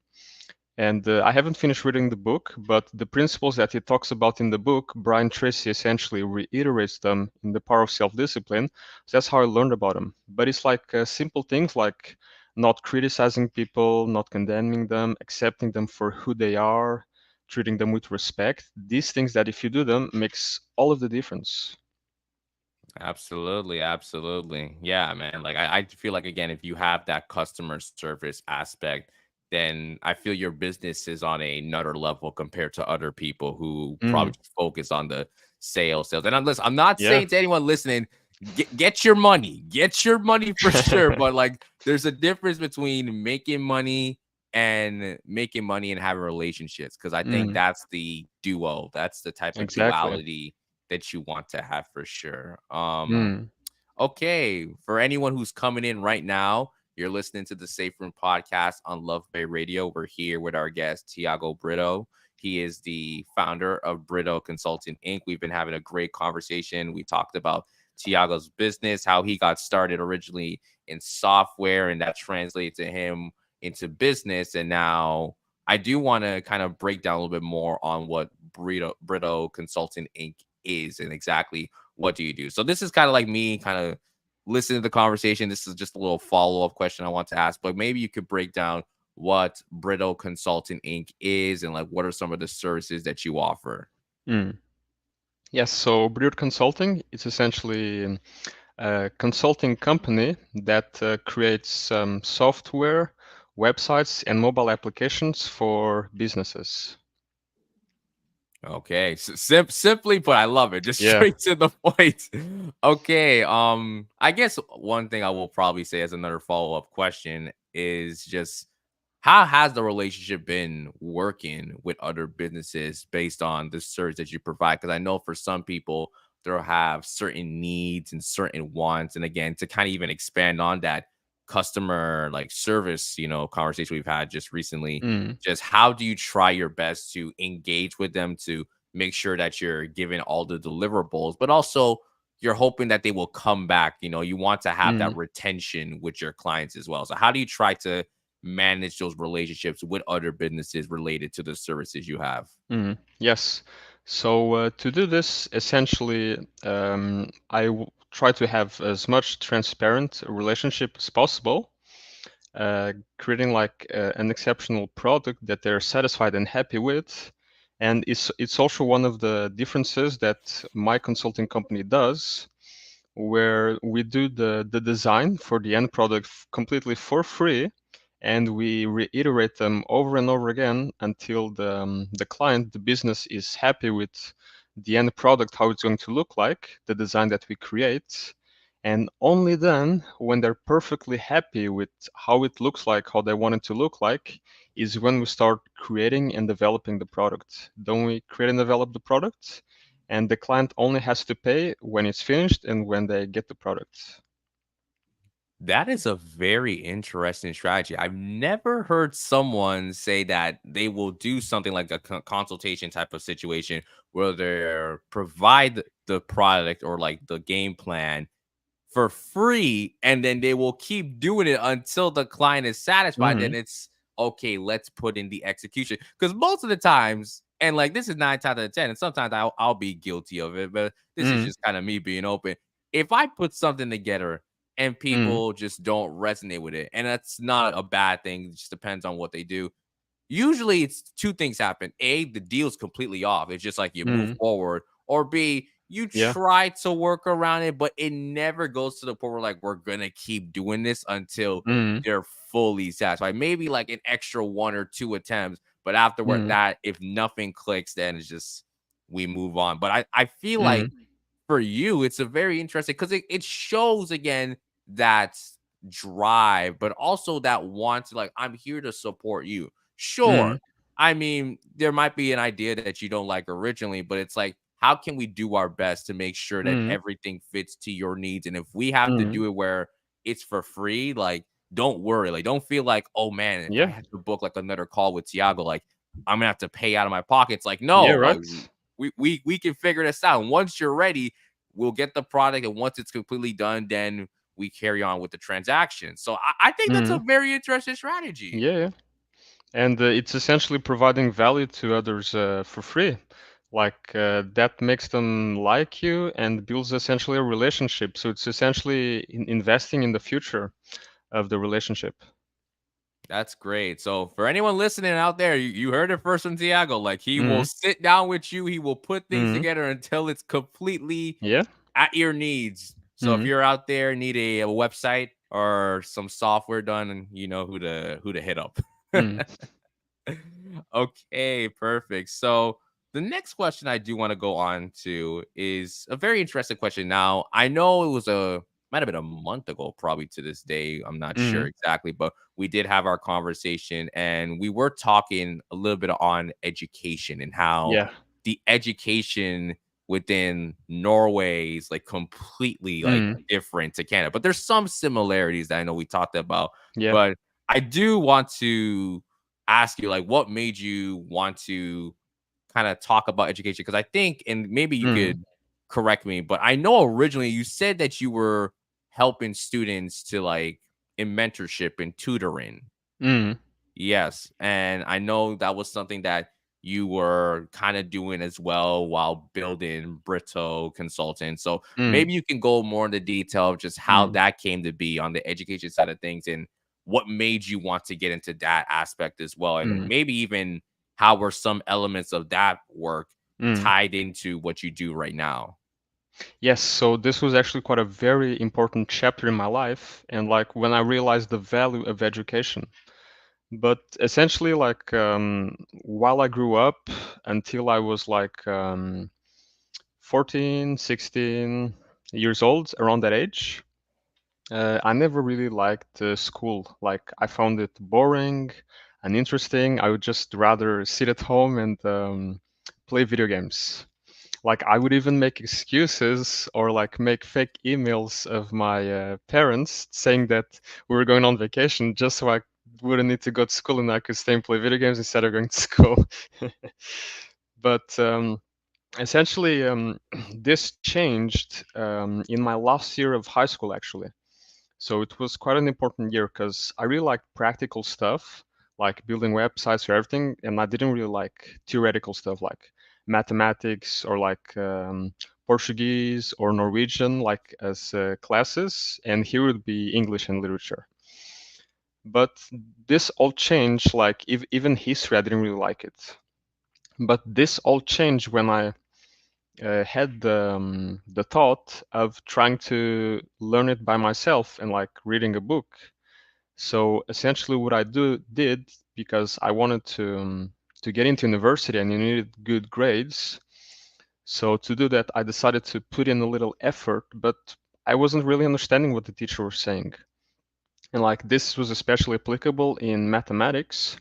And I haven't finished reading the book, but the principles that he talks about in the book, Brian Tracy essentially reiterates them in The Power of Self-Discipline. So that's how I learned about them. But it's like simple things like not criticizing people, not condemning them, accepting them for who they are, treating them with respect. These things that if you do them makes all of the difference. Absolutely, absolutely. Yeah, man. Like I feel like again, if you have that customer service aspect, then I feel your business is on another level compared to other people who probably Mm, just focus on the sales. And I'm not yeah. saying to anyone listening, get your money for sure. But like, there's a difference between making money and having relationships. Because I think Mm, that's the duo. That's the type of exactly. duality that you want to have for sure. Mm, Okay, for anyone who's coming in right now, you're listening to the Safe Room podcast on Love Bay Radio. We're here with our guest, Tiago Brito. He is the founder of BRITO Consulting Inc. We've been having a great conversation. We talked about Tiago's business, how he got started originally in software, and that translated to him into business. And now I do want to kind of break down a little bit more on what BRITO Consulting Inc. is and exactly what do you do? So this is kind of like me kind of listening to the conversation. This is just a little follow-up question I want to ask, but maybe you could break down what Brittle Consulting Inc. is and like what are some of the services that you offer. mm. Yes, so Brewer Consulting is essentially a consulting company that creates software, websites, and mobile applications for businesses. Okay, simply put, I love it. Just Yeah. straight to the point. Okay, I guess one thing I will probably say as another follow-up question is just how has the relationship been working with other businesses based on the service that you provide? Because I know for some people they'll have certain needs and certain wants, and again, to kind of even expand on that customer like service, conversation we've had just recently, Mm, just how do you try your best to engage with them to make sure that you're giving all the deliverables, but also you're hoping that they will come back. You want to have that mm, retention with your clients as well. So how do you try to manage those relationships with other businesses related to the services you have? yes. So to do this, essentially, try to have as much transparent relationship as possible, creating like an exceptional product that they're satisfied and happy with. And it's also one of the differences that my consulting company does, where we do the design for the end product completely for free, and we reiterate them over and over again until the client, the business, is happy with the end product, how it's going to look like, the design that we create. And only then, when they're perfectly happy with how it looks like, how they want it to look like, is when we start creating and developing the product. Then we create and develop the product, and the client only has to pay when it's finished and when they get the product. That is a very interesting strategy. I've never heard someone say that they will do something like a consultation type of situation where they provide the product or like the game plan for free, and then they will keep doing it until the client is satisfied. Then Hmm. it's okay, let's put in the execution. Because most of the times, and like this is 9 times out of 10, and sometimes I'll be guilty of it, but this is Hmm. just kind of me being open. If I put something together and Hmm. people just don't resonate with it, and that's not a bad thing, it just depends on what they do. Usually it's two things happen. A, the deal's completely off. It's just like you move Hmm. forward. Or B, you Yeah. try to work around it, but it never goes to the point where like we're gonna keep doing this until Hmm. they're fully satisfied. Maybe like an extra one or two attempts, but afterward Hmm. that if nothing clicks, then it's just we move on. But I feel Hmm. like for you, it's a very interesting because it shows again that drive, but also that want to like, I'm here to support you. Hmm. Sure. I mean, there might be an idea that you don't like originally, but it's like, how can we do our best to make sure that Hmm. everything fits to your needs? And if we have to Hmm. do it where it's for free, like, don't worry. Like, don't feel like, oh man, if I Yeah. had to book like another call with Tiago, like, I'm gonna have to pay out of my pockets. Like, Yeah. no, like, Right. we can figure this out. And once you're ready, we'll get the product, and once it's completely done, then we carry on with the transaction. So I think that's Hmm. a very interesting strategy. Yeah. Yeah. And it's essentially providing value to others for free. Like that makes them like you and builds essentially a relationship. So it's essentially investing in the future of the relationship. That's great. So for anyone listening out there, you heard it first from Tiago. Like he will Hmm. sit down with you, he will put things Hmm. together until it's completely Yeah. at your needs. So if Mm. you're out there need a website or some software done, and you know who to hit up. Mm. Okay, perfect. So the next question I do want to go on to is a very interesting question. Now, I know it was a might have been a month ago, probably to this day. I'm not sure Mm. exactly, but we did have our conversation and we were talking a little bit on education and how Yeah. the education within Norway is like completely like Mm. different to Canada. But there's some similarities that I know we talked about. Yeah. But I do want to ask you like what made you want to kind of talk about education, because I think, and maybe you Mm. could correct me, but I know originally you said that you were helping students to like in mentorship and tutoring. Mm. Yes, and I know that was something that you were kind of doing as well while building BRITO Consulting. So Mm. maybe you can go more into detail of just how Mm. that came to be on the education side of things and what made you want to get into that aspect as well, and Mm. maybe even how were some elements of that work Mm. tied into what you do right now. Yes, so this was actually quite a very important chapter in my life, and like when I realized the value of education. But essentially, like while I grew up until I was like 14, 16 years old, around that age, I never really liked school. Like I found it boring, uninteresting. I would just rather sit at home and play video games. Like I would even make excuses or like make fake emails of my parents saying that we were going on vacation just so I wouldn't need to go to school and I could stay and play video games instead of going to school. But essentially, this changed in my last year of high school, actually. So it was quite an important year because I really liked practical stuff, like building websites or everything, and I didn't really like theoretical stuff like mathematics or like Portuguese or Norwegian, like as classes. And here would be English and literature. But this all changed. Like even history, I didn't really like it. But this all changed when I had the thought of trying to learn it by myself and like reading a book. So essentially, what I did because I wanted to get into university and you needed good grades. So to do that, I decided to put in a little effort, but I wasn't really understanding what the teacher was saying. And like this was especially applicable in mathematics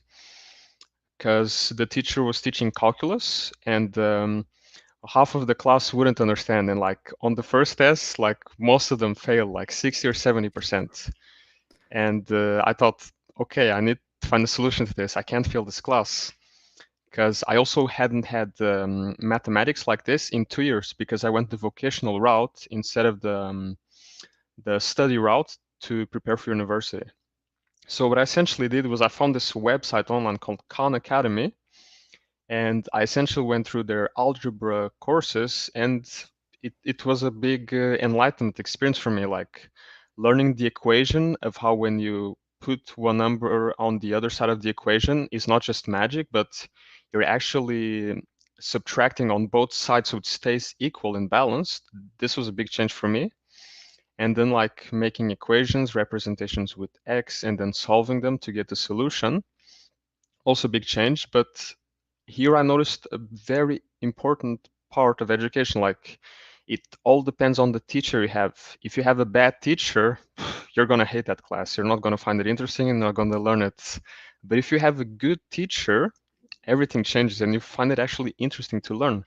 because the teacher was teaching calculus and half of the class wouldn't understand. And like on the first test, like most of them failed, like 60 or 70%. And I thought, okay, I need to find a solution to this. I can't fail this class because I also hadn't had mathematics like this in 2 years because I went the vocational route instead of the study route to prepare for university. So what I essentially did was I found this website online called Khan Academy, and I essentially went through their algebra courses, and it was a big enlightenment experience for me, like learning the equation of how when you put one number on the other side of the equation is not just magic, but you're actually subtracting on both sides so it stays equal and balanced. This was a big change for me. And then like making equations, representations with x, and then solving them to get the solution, also big change. But here I noticed a very important part of education. Like it all depends on the teacher you have. If you have a bad teacher, you're gonna hate that class. You're not gonna find it interesting and not gonna learn it. But if you have a good teacher, everything changes and you find it actually interesting to learn.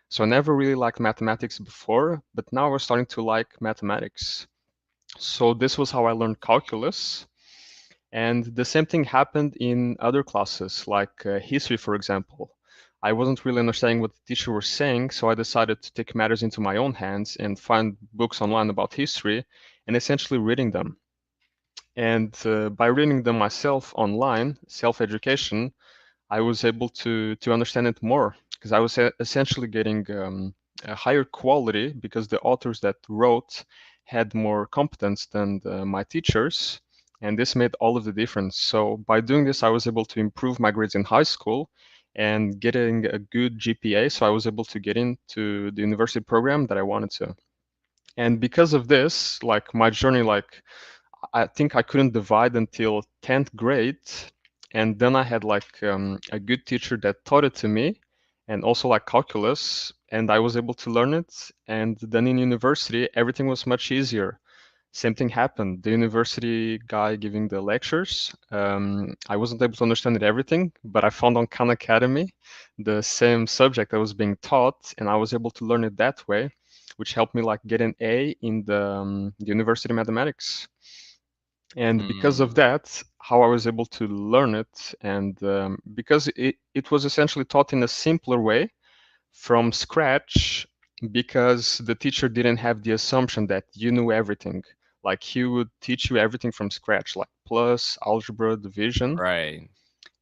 So I never really liked mathematics before, but now we're starting to like mathematics. So this was how I learned calculus. And the same thing happened in other classes, like history, for example. I wasn't really understanding what the teacher was saying, so I decided to take matters into my own hands and find books online about history and essentially reading them. And by reading them myself online, self-education, I was able to understand it more because I was essentially getting a higher quality because the authors that wrote had more competence than my teachers, and this made all of the difference. So by doing this, I was able to improve my grades in high school and getting a good GPA, so I was able to get into the university program that I wanted to. And because of this, like my journey, like I think I couldn't divide until 10th grade. And then I had like a good teacher that taught it to me and also like calculus. And I was able to learn it. And then in university, everything was much easier. Same thing happened. The university guy giving the lectures, I wasn't able to understand it everything, but I found on Khan Academy the same subject that was being taught, and I was able to learn it that way, which helped me like get an A in the university mathematics. And because of Mm, that, how I was able to learn it, and because it was essentially taught in a simpler way from scratch, because the teacher didn't have the assumption that you knew everything. Like he would teach you everything from scratch, like plus, algebra, division. right.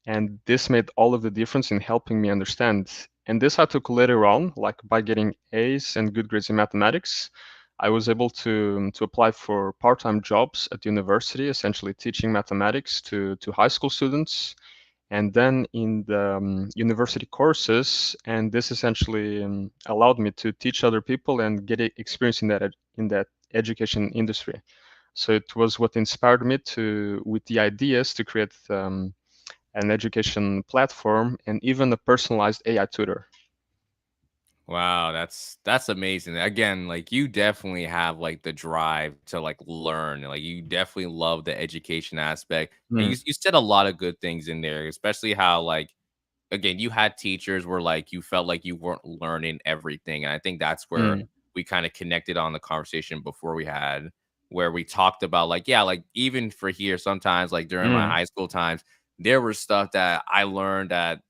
And this made all of the difference in helping me understand. And this I took later on, like by getting A's and good grades in mathematics. I was able to apply for part-time jobs at university, essentially teaching mathematics to high school students, and then in the university courses. And this essentially allowed me to teach other people and get experience in that education industry. So it was what inspired me to with the ideas to create an education platform and even a personalized AI tutor. Wow, that's amazing. Again, like you definitely have like the drive to like learn. Like you definitely love the education aspect. And Mm, you said a lot of good things in there, especially how like again, you had teachers where like you felt like you weren't learning everything. And I think that's where mm, we kind of connected on the conversation before we had where we talked about like, yeah, like even for here, sometimes like during my mm, high school times, there was stuff that I learned that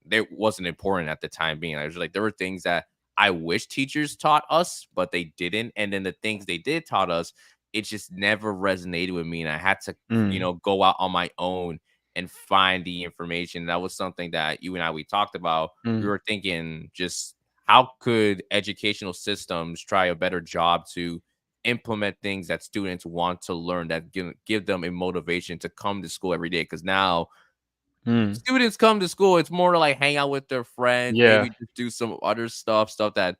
it wasn't important at the time being. I was like, there were things that I wish teachers taught us, but they didn't. And then the things they did taught us, it just never resonated with me. And I had to, mm, go out on my own and find the information. That was something that you and I we talked about. We mm, were thinking just how could educational systems try a better job to implement things that students want to learn that give them a motivation to come to school every day because now mm. students come to school, it's more to like hang out with their friends, Yeah. maybe just do some other stuff that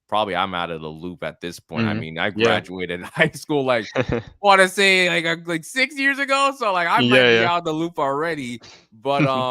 probably I'm out of the loop at this point. I Mm, mean, I yeah. graduated high school like want to say like 6 years ago, so like I might be Yeah, out of the loop already. But yeah.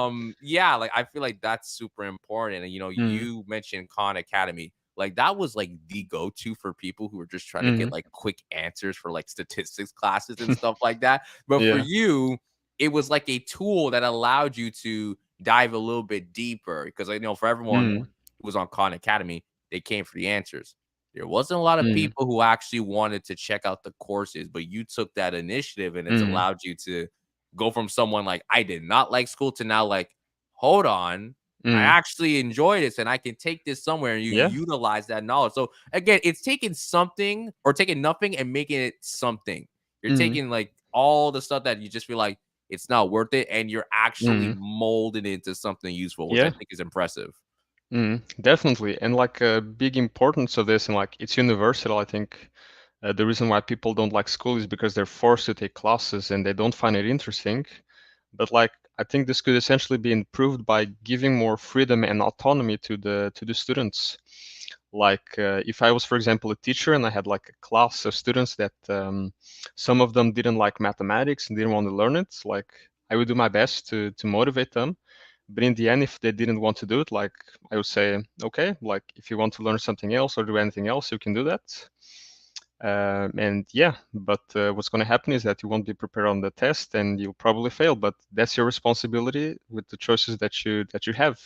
yeah, like I feel like that's super important. And Mm, you mentioned Khan Academy. Like that was like the go-to for people who were just trying to get mhm. like quick answers for like statistics classes and stuff like that. But for Yeah. you, it was like a tool that allowed you to dive a little bit deeper because I know for everyone Mm, who was on Khan Academy, they came for the answers. There wasn't a lot of mm, people who actually wanted to check out the courses, but you took that initiative and it's mm, allowed you to go from someone like I did not like school to now like, hold on, I mm. actually enjoy this and I can take this somewhere and you Yeah. utilize that knowledge. So again, it's taking something or taking nothing and making it something. You're Mm, taking like all the stuff that you just feel like it's not worth it, and you're actually mm. molding it into something useful, which I Yeah. think is impressive. Definitely. And like a big importance of this, and like it's universal, I think. The reason why people don't like school is because they're forced to take classes and they don't find it interesting. But like I think this could essentially be improved by giving more freedom and autonomy to the students. Like if I was, for example, a teacher and I had like a class of students that some of them didn't like mathematics and didn't want to learn it, like I would do my best to motivate them. But in the end, if they didn't want to do it, like I would say, okay, like if you want to learn something else or do anything else, you can do that. And yeah, but what's going to happen is that you won't be prepared on the test and you'll probably fail. But that's your responsibility with the choices that you have.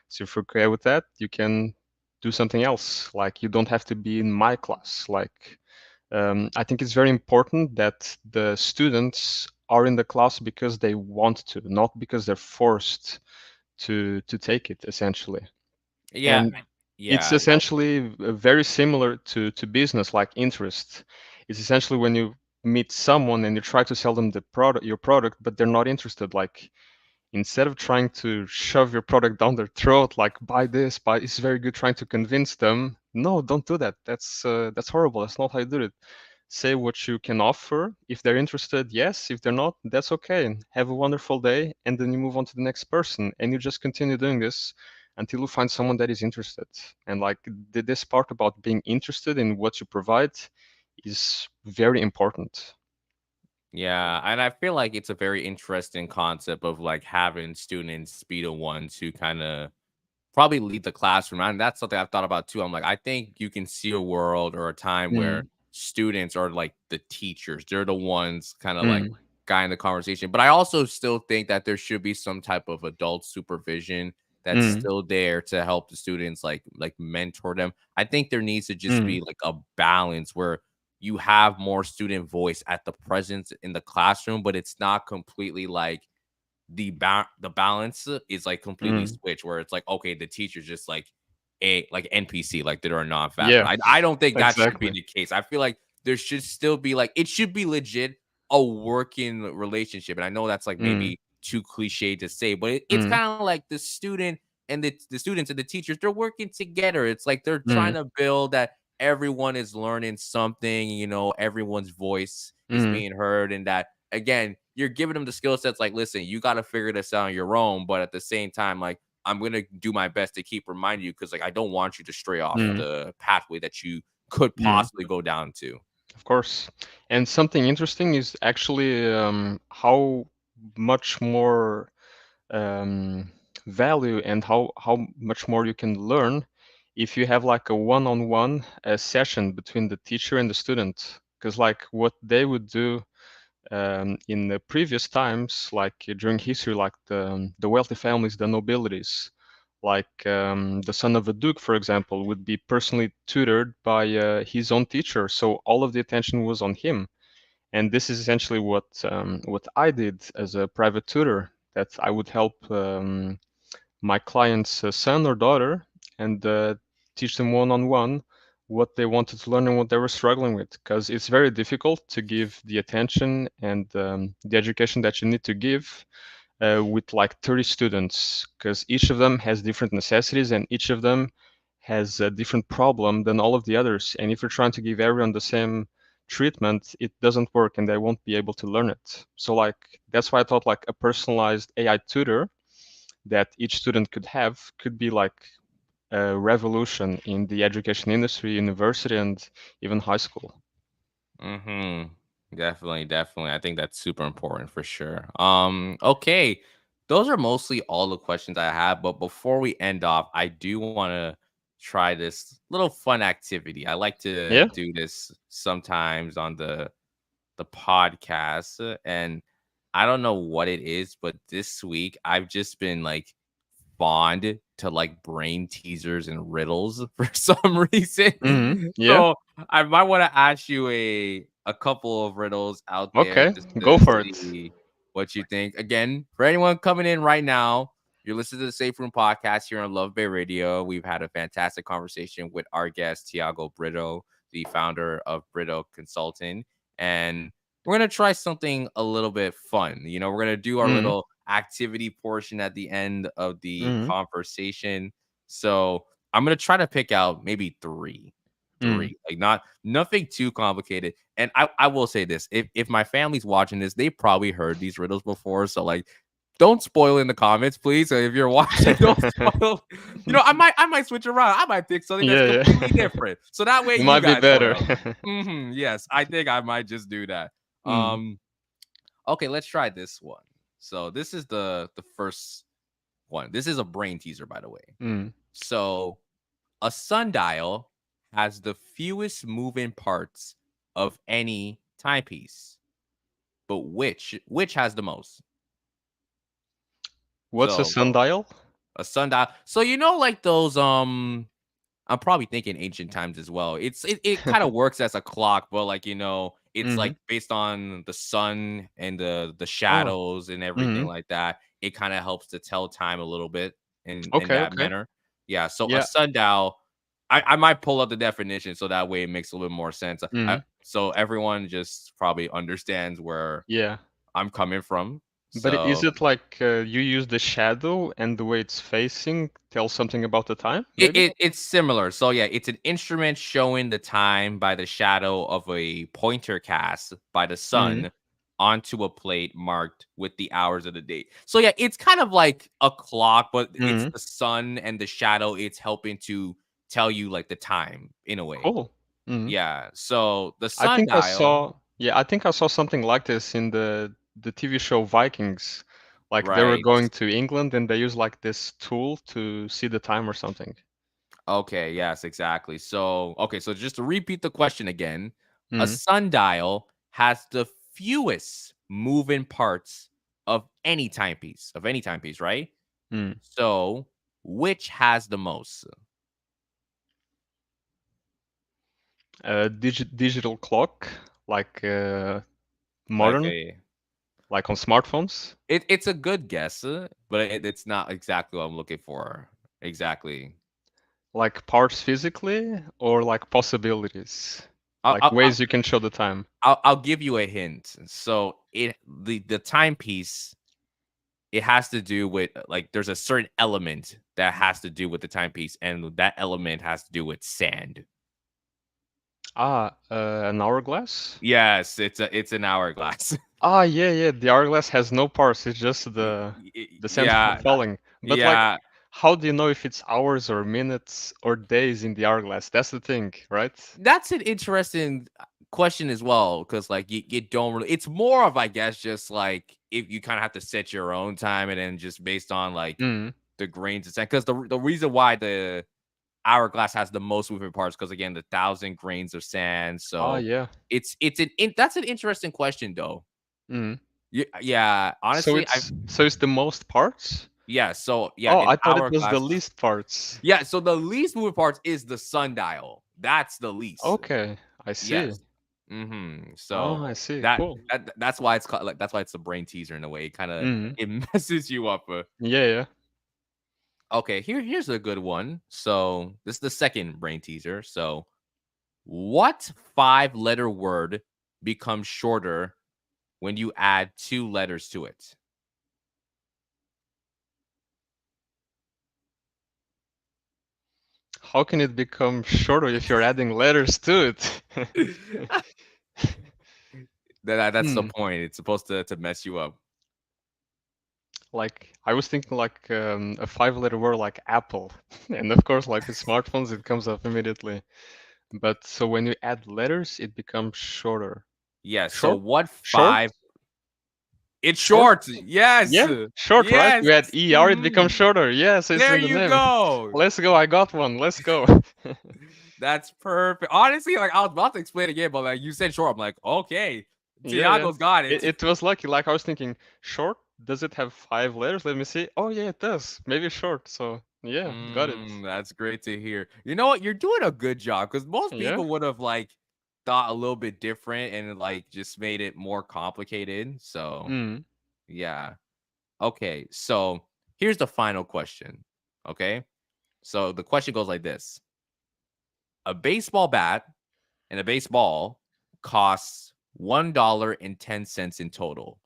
So if you're okay with that, you can do something else. Like you don't have to be in my class. Like I think it's very important that the students are in the class because they want to, not because they're forced to take it. Essentially, Yeah, and it's yeah, essentially very similar to business like interest. It's essentially when you meet someone and you try to sell them the product your product but they're not interested, like instead of trying to shove your product down their throat, like buy this, buy, it's very good trying to convince them, no, don't do that, that's horrible, that's not how you do it. Say what you can offer. If they're interested, yes. If they're not, that's okay. Have a wonderful day, and then you move on to the next person, and you just continue doing this until you find someone that is interested. And like this part about being interested in what you provide, is very important. Yeah, and I feel like it's a very interesting concept of like having students be the ones who kind of probably lead the classroom. And that's something I've thought about too. I'm like, I think you can see a world or a time where Mm, students are like the teachers. They're the ones kind of like mm, guiding the conversation. But I also still think that there should be some type of adult supervision that's mm, still there to help the students like mentor them. I think there needs to just mm, be like a balance where you have more student voice at the presence in the classroom, but it's not completely like the balance is like completely mm. switched where it's like okay the teacher's just like a like npc like they're a non-factor. Yeah, I don't think that should be exactly. the case. I feel like there should still be like it should be legit a working relationship, and I know that's like Mm, maybe too cliche to say, but it's mm, kind of like the student and the students and the teachers, they're working together. It's like they're trying mm, to build that everyone is learning something, everyone's voice is mm, being heard, and that again, you're giving them the skill sets like, listen, you got to figure this out on your own. But at the same time, like, I'm going to do my best to keep reminding you because, like, I don't want you to stray off mm, the pathway that you could mm. possibly go down to. Of course. And something interesting is actually how much more um, value and how much more you can learn if you have like a one-on-one session between the teacher and the student. Because like what they would do in the previous times, like during history, like the wealthy families, the nobilities, like the son of a duke, for example, would be personally tutored by his own teacher, so all of the attention was on him. And this is essentially what I did as a private tutor. That I would help my client's son or daughter and teach them one-on-one what they wanted to learn and what they were struggling with, because it's very difficult to give the attention and the education that you need to give with like 30 students, because each of them has different necessities and each of them has a different problem than all of the others. And if you're trying to give everyone the same treatment, it doesn't work and they won't be able to learn it. So like that's why I thought like a personalized AI tutor that each student could have could be like a revolution in the education industry, university, and even high school. Mm-hmm. Definitely, definitely. I think that's super important for sure. Okay. Those are mostly all the questions I have. But before we end off, I do want to try this little fun activity. I like to Yeah. do this sometimes on the podcast, and I don't know what it is, but this week I've just been like fond to like brain teasers and riddles for some reason. Yeah. So I might want to ask you a couple of riddles out there Okay. just Go to for it. see what you think. Again, for anyone coming in right now, you're listening to the Safe Room Podcast here on Love Bay Radio. We've had a fantastic conversation with our guest Tiago Brito, the founder of Brito Consulting, and we're gonna try something a little bit fun. We're gonna do our Mm, little activity portion at the end of the mm, conversation. So I'm gonna try to pick out maybe three. mm. Three. Like not nothing too complicated. And I will say this. If my family's watching this, they probably heard these riddles before. So like don't spoil in the comments, please. So if you're watching, don't spoil. I might switch around. I might pick something that's Yeah, completely yeah. different. So that way It you might be guys don't better. know. Yes, I think I might just do that. Mm, Okay, let's try this one. So this is the first one. This is a brain teaser, by the way. mm. So a sundial has the fewest moving parts of any timepiece, but which has the most? What's a So sundial? a sundial. So like those I'm probably thinking ancient times as well. It kind of works as a clock, but like it's Mhm. like based on the sun and the Oh. shadows and everything Mhm. like that. It kind of helps to tell time a little bit in Okay, that okay. manner. Yeah. So a Yeah. sundial, I might pull up the definition so that way it makes a little more sense. Mhm. So everyone just probably understands where Yeah. I'm coming from. But is So it like you use the shadow and the way it's facing tells something about the time, It maybe? it it's similar. So, yeah, it's an instrument showing the time by the shadow of a pointer cast by the Mhm. sun onto a plate marked with the hours of the day. So, yeah, it's kind of like a clock, but it's Mhm. the sun and the shadow, it's helping to tell you, like, the time in a way. Cool. Mhm. Yeah. So the I think I sundial, saw, yeah, I think I saw something like this in the TV show Vikings. Like they were right? going to England and they use like this tool to see the time or something. Okay, yes, exactly. So, okay, so just to repeat the question again, a Mm, sundial has the fewest moving parts of any timepiece, right? mm. So, which has the most? Digital clock, like modern, Okay. like on smartphones, It's a good guess, but it's not exactly what I'm looking for. Exactly. like parts physically or like possibilities, I'll, like I'll, I'll ways you can show the time. I'll give you a hint. So the timepiece, it has to do with like there's a certain element that has to do with the timepiece, and that element has to do with sand. Ah, an hourglass. Yes, it's an hourglass. Ah, yeah, yeah. The hourglass has no parts. It's just the sand Yeah, falling. But like, yeah. how do you know if it's hours or minutes or days in the hourglass? That's the thing, right? That's an interesting question as well, because like you don't really. It's more of, I guess, just like if you kind of have to set your own time, and then just based on like Mm. the grains of sand. Because the reason why the hourglass has the most moving parts, because again, the 1,000 grains of sand. Ah, So yeah. that's an interesting question though. Mm. Yeah, So honestly, it's the most parts? yeah. So yeah, Oh, an I thought it was the hourglass. least parts. Yeah, so the least moving parts is the sundial. That's the least. Okay, I see. Yes. So Oh, I see. that, Cool. that's why it's called, like, that's why it's a brain teaser in a way. It kind of Mm. it messes you up. Yeah, yeah. Okay, here's a good one. So this is the second brain teaser. So what five-letter word becomes shorter when you add two letters to it? How can it become shorter if you're adding letters to it? That's the Hmm. point. It's supposed to mess you up. Like I was thinking like a five-letter word like Apple, and of course like with smartphones it comes up immediately. But so when you add letters, it becomes shorter. Yes. So Short? what Short? five? It's Short? short. Yes. Yeah, short, right? Yes. You add ER, it becomes Mhm. shorter. Yeah, so it's There in the you name. go. Let's go. I got one. Let's go. That's perfect. Honestly, like I was about to explain again, but like you said short, I'm like, okay, Yeah, yeah. Tiago's got it. It was lucky. Like I was thinking, short. Does it have five letters? Let me see. Oh yeah, it does. Maybe short. So yeah, got it. That's great to hear. You know what? You're doing a good job, because most Yeah. people would have like thought a little bit different and like just made it more complicated. So Mm. yeah. Okay. So here's the final question. Okay. So the question goes like this: a baseball bat and a baseball costs $1.10 in total.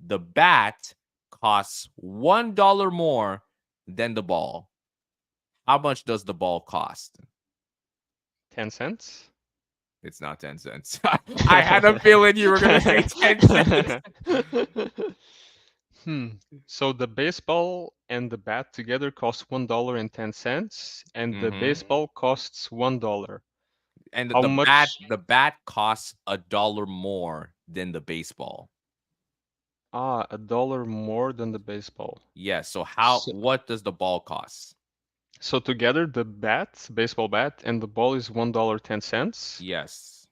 The bat costs $1 more than the ball. How much does the ball cost? 10 cents. It's not 10 cents. I had a feeling you were going to say 10 cents. Hmm. So the baseball and the bat together cost $1.10, and the hmm baseball costs $1. And How much? the bat costs $1 more than the baseball. Ah, $1 more than the baseball. Yes. So So, what does the ball cost? so together the bat, baseball bat, and the ball is $1.10, Yes.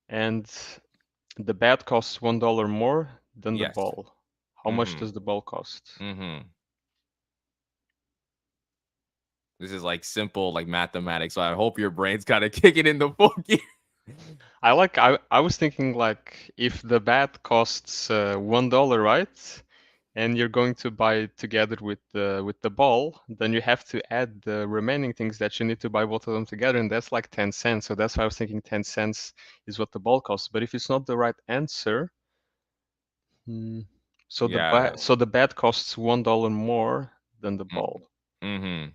and the bat costs $1 more than the Yes. ball. How much hmm does the ball cost? hmm This is like simple, like mathematics. So I hope your brain's kind of kicking in the full gear. I was thinking like if the bat costs $1, right? And you're going to buy it together with the ball, then you have to add the remaining things that you need to buy both of them together, and that's like 10 cents. So that's why I was thinking 10 cents is what the ball costs. But if it's not the right answer, hmm, Yeah. so the bat costs $1 more than the ball. Mm-hmm.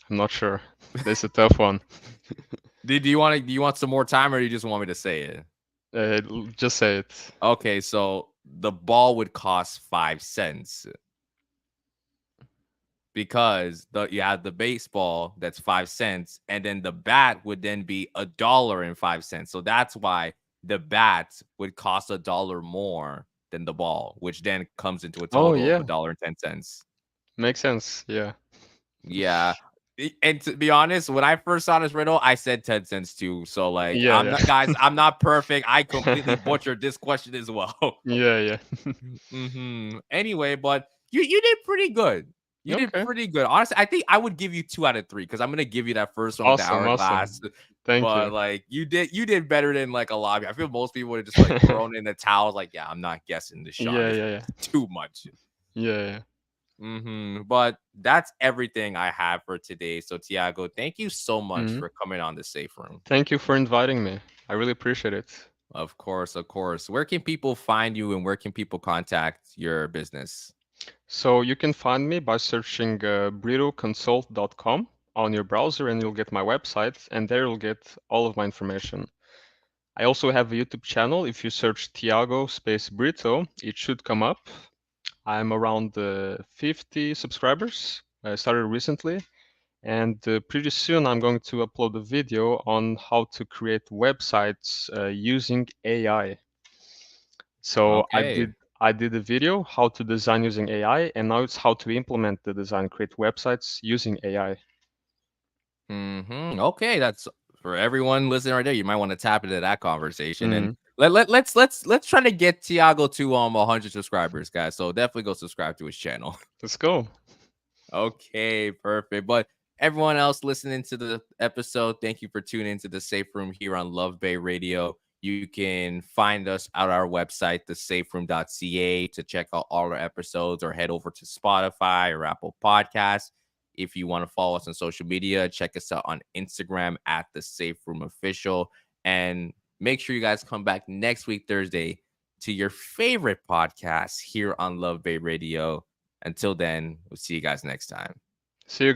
I'm not sure. This is a tough one. Do you want some more time, or do you just want me to say it? Just say it. Okay, so the ball would cost 5 cents. because you have the baseball that's 5 cents, and then the bat would then be $1.05. So that's why the bat would cost $1 more than the ball, which then comes into a Oh total of yeah, $1.10. makes sense. Yeah. Yeah. And to be honest, when I first saw this riddle, I said 10 cents too. So like I'm Yeah, not guys, I'm not perfect. I completely yeah. butchered this question as well. Yeah, yeah. Anyway, but you did pretty good. You did Okay. pretty good. Honestly, I think I would give you 2 out of 3 because I'm gonna give you that first one with the Awesome, hourglass. awesome. Thank But you. like you did better than like a lot. I feel most people would have just like thrown in the towels. Like, yeah, I'm not guessing this, Sean. Yeah, This yeah, is yeah. too much. Yeah, yeah. But that's everything I have for today. So Tiago, thank you so much Mhm. for coming on the safe room. Thank you for inviting me. I really appreciate it. Of course, of course. Where can people find you and where can people contact your business? So you can find me by searching BRITOconsult.com on your browser, and you'll get my website, and there you'll get all of my information. I also have a YouTube channel. If you search Tiago space Brito, it should come up. I'm around 50 subscribers. I started recently, and pretty soon I'm going to upload a video on how to create websites using AI. So Okay. I did a video how to design using AI, and now it's how to implement the design, create websites using AI. Okay, that's for everyone listening right there. You might want to tap into that conversation and Hmm. let's try to get Tiago to 100 subscribers, guys. So definitely go subscribe to his channel. Let's go. Okay, perfect. But everyone else listening to the episode, thank you for tuning into the Safe Room here on Love Bay Radio. You can find us at our website, thesaferoom.ca, to check out all our episodes, or head over to Spotify or Apple Podcasts. If you want to follow us on social media, check us out on Instagram at the Safe Room Official. And make sure you guys come back next week, Thursday, to your favorite podcast here on Love Bay Radio. Until then, we'll see you guys next time. See you